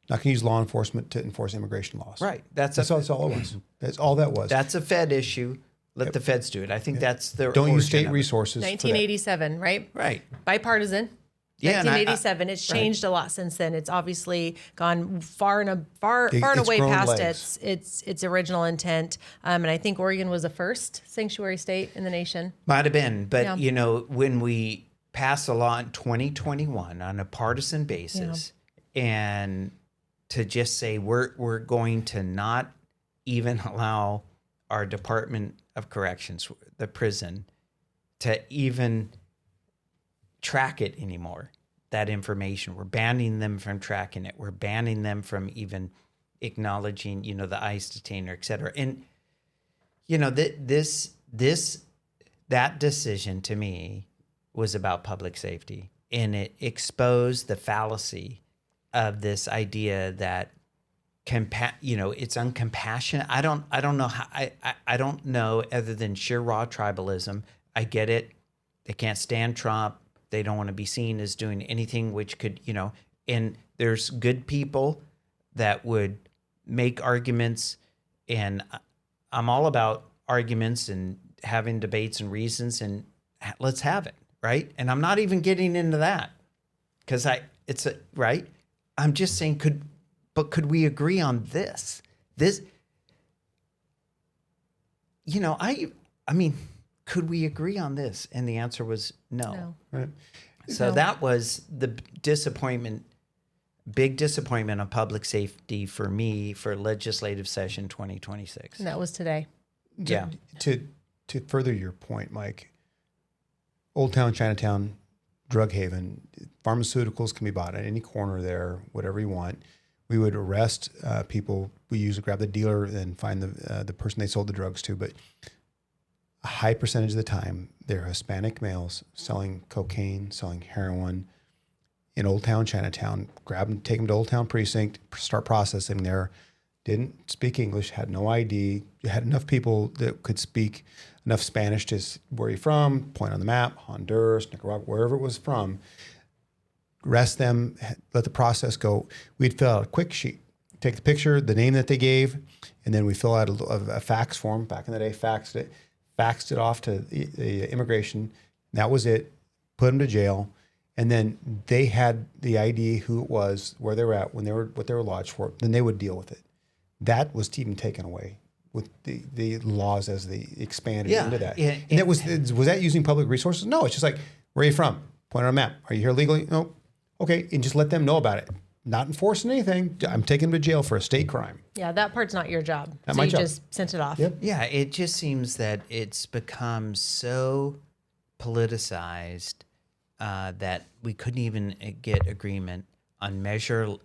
not going to use law enforcement to enforce immigration laws. Right. That's all it was. That's all that was. That's a Fed issue. Let the feds do it. I think that's the don't use origin state of it. resources. 1987, right? Right. Bipartisan. Yeah, and 1987. It's changed a lot since then. It's obviously gone far and away grown past legs. its original intent. And I think Oregon was the first sanctuary state in the nation. Might have been, but Yeah. you know, when we passed a law in 2021 on a partisan basis, and to just say we're going to not even allow our Department of Corrections, the prison, to even track it anymore, that information. We're banning them from tracking it. We're banning them from even acknowledging, you know, the ICE detainer, et cetera. And, you know, that decision to me was about public safety, and it exposed the fallacy of this idea that it's uncompassionate. I don't know how, I don't know, other than sheer raw tribalism. I get it. They can't stand Trump. They don't want to be seen as doing anything which could, you know, and there's good people that would make arguments, and I'm all about arguments and having debates and reasons, and let's have it, right? And I'm not even getting into that because right? I'm just saying, could we agree on this? You know, I mean, could we agree on this? And the answer was no. Right. So that was the big disappointment on public safety for me for legislative session 2026. And that was today. Yeah. To further your point, Mike, Old Town, Chinatown, drug haven, pharmaceuticals can be bought at any corner there, whatever you want. We would arrest people. We usually grab the dealer and find the person they sold the drugs to, but a high percentage of the time, they're Hispanic males selling cocaine, selling heroin in Old Town, Chinatown. Grab them, take them to Old Town Precinct, start processing there. Didn't speak English, had no ID. You had enough people that could speak enough Spanish to where you're from, point on the map, Honduras, Nicaragua, wherever it was from. Arrest them, let the process go. We'd fill out a quick sheet, take the picture, the name that they gave, and then we fill out a fax form. Back in the day, faxed it off to the immigration. That was it. Put them to jail, and then they had the ID, who it was, where they were at, what they were lodged for. Then they would deal with it. That was even taken away with the laws as they expanded into that. And that was that using public resources? No, it's just like, where are you from? Point on a map. Are you here legally? No. Okay, and just let them know about it. Not enforcing anything. I'm taking them to jail for a state crime. Yeah, that part's not your job. Not so my you job. just sent it off. Yep. Yeah, it just seems that it's become so politicized that we couldn't even get agreement on measure.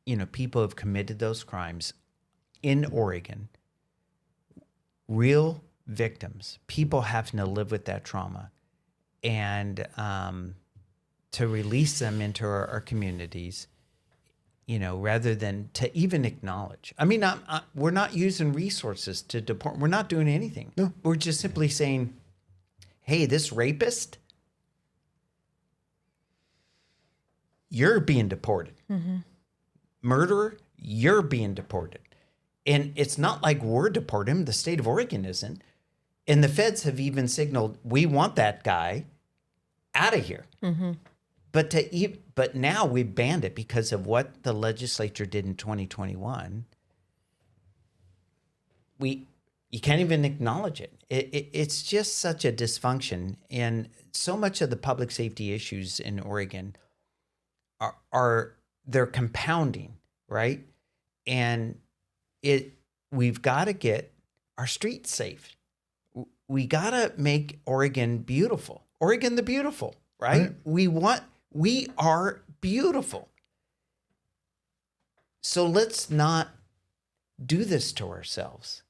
You know, people have committed those crimes in Oregon. Real victims, people having to live with that trauma, and to release them into our communities, you know, rather than to even acknowledge. I mean, we're not using resources to deport. We're not doing anything. No. We're just simply saying, hey, this rapist, you're being deported. Mm-hmm. Murderer, you're being deported. And it's not like we're deporting him. The state of Oregon isn't. And the feds have even signaled, we want that guy out of here. Mm-hmm. But now we banned it because of what the legislature did in 2021. You can't even acknowledge it. It's just such a dysfunction, and so much of the public safety issues in Oregon they're compounding, right? And we've got to get our streets safe. We got to make Oregon beautiful. Oregon the beautiful, right? We are beautiful. So let's not do this to ourselves.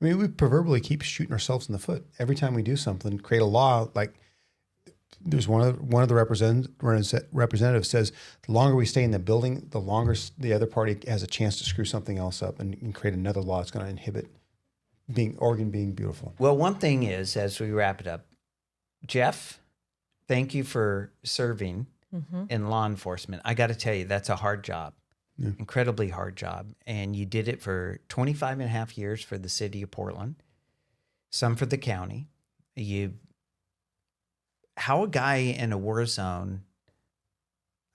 I mean, we proverbially keep shooting ourselves in the foot every time we do something. Create a law like there's one of the representatives says the longer we stay in the building, the longer the other party has a chance to screw something else up and create another law that's going to inhibit Oregon being beautiful. Well, one thing is, as we wrap it up, Jeff, thank you for serving in law enforcement. I got to tell you, that's a hard job, incredibly hard job. And you did it for 25 and a half years for the city of Portland, some for the county. How a guy in a war zone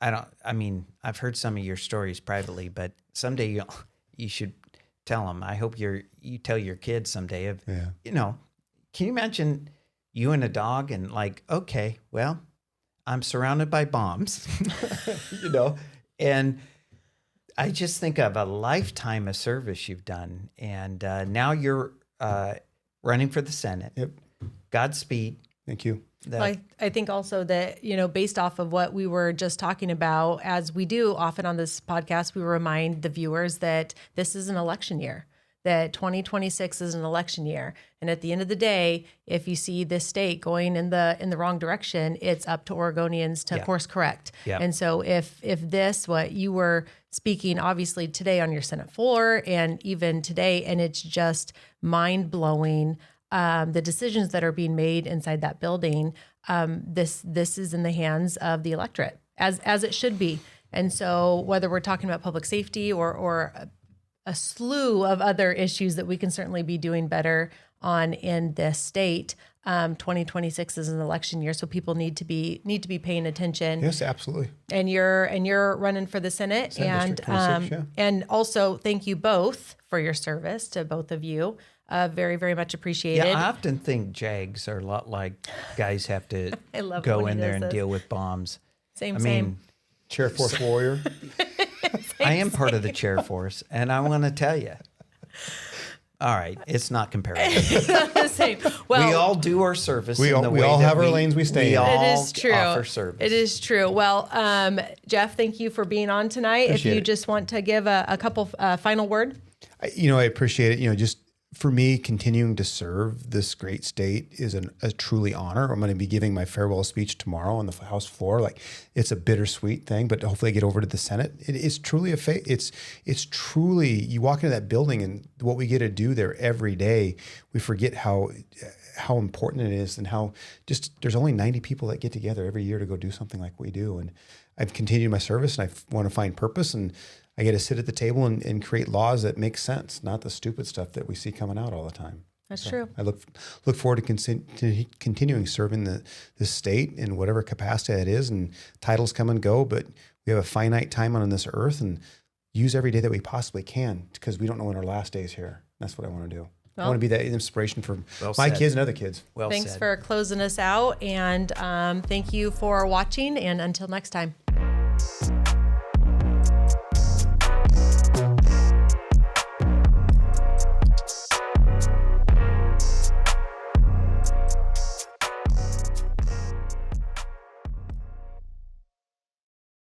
I mean, I've heard some of your stories privately, but someday you should tell them. I hope you tell your kids someday of, you know, can you imagine you and a dog and like, okay, well, I'm surrounded by bombs, you know, and I just think of a lifetime of service you've done. And now you're running for the Senate. Yep. Godspeed. Thank you. Well, I think also that, you know, based off of what we were just talking about, as we do often on this podcast, we remind the viewers that this is an election year, that 2026 is an election year. And at the end of the day, if you see this state going in the wrong direction, it's up to Oregonians to course correct. Yeah. And so if this, what you were speaking obviously today on your Senate floor and even today, and it's just mind blowing, the decisions that are being made inside that building, this is in the hands of the electorate, as it should be. And so whether we're talking about public safety or a slew of other issues that we can certainly be doing better on in this state, 2026 is an election year, so people need to be paying attention. Yes, absolutely. And you're running for the Senate, and District 26, and also thank you both for your service, to both of you. Very, very much appreciated. Yeah, I often think JAGs are a lot like guys have to I love go when he in there does and this. deal with bombs. Same. Chair Force Warrior. I am part of the chair force, and I want to tell you. All right, it's not comparable. Same. Well, We all do our service. We in all- the we way all that have our lanes we stay we in. all it is true. offer service. It is true. Well, Jeff, thank you for being on tonight. Appreciate if you it. just want to give a couple final word. I appreciate it. Just for me, continuing to serve this great state is a truly honor. I'm going to be giving my farewell speech tomorrow on the House floor. Like, it's a bittersweet thing, but hopefully I get over to the Senate. It is truly it's truly, you walk into that building and what we get to do there every day, we forget how important it is and how just there's only 90 people that get together every year to go do something like we do. And I've continued my service and I want to find purpose, and I get to sit at the table and create laws that make sense, not the stupid stuff that we see coming out all the time. That's true. I look forward to continuing serving this state in whatever capacity that is. And titles come and go, but we have a finite time on this earth, and use every day that we possibly can, because we don't know when our last day is here. That's what I want to do. I want to be that inspiration for Well my said. kids and other kids. Well Thanks said. for closing us out, and thank you for watching. And until next time.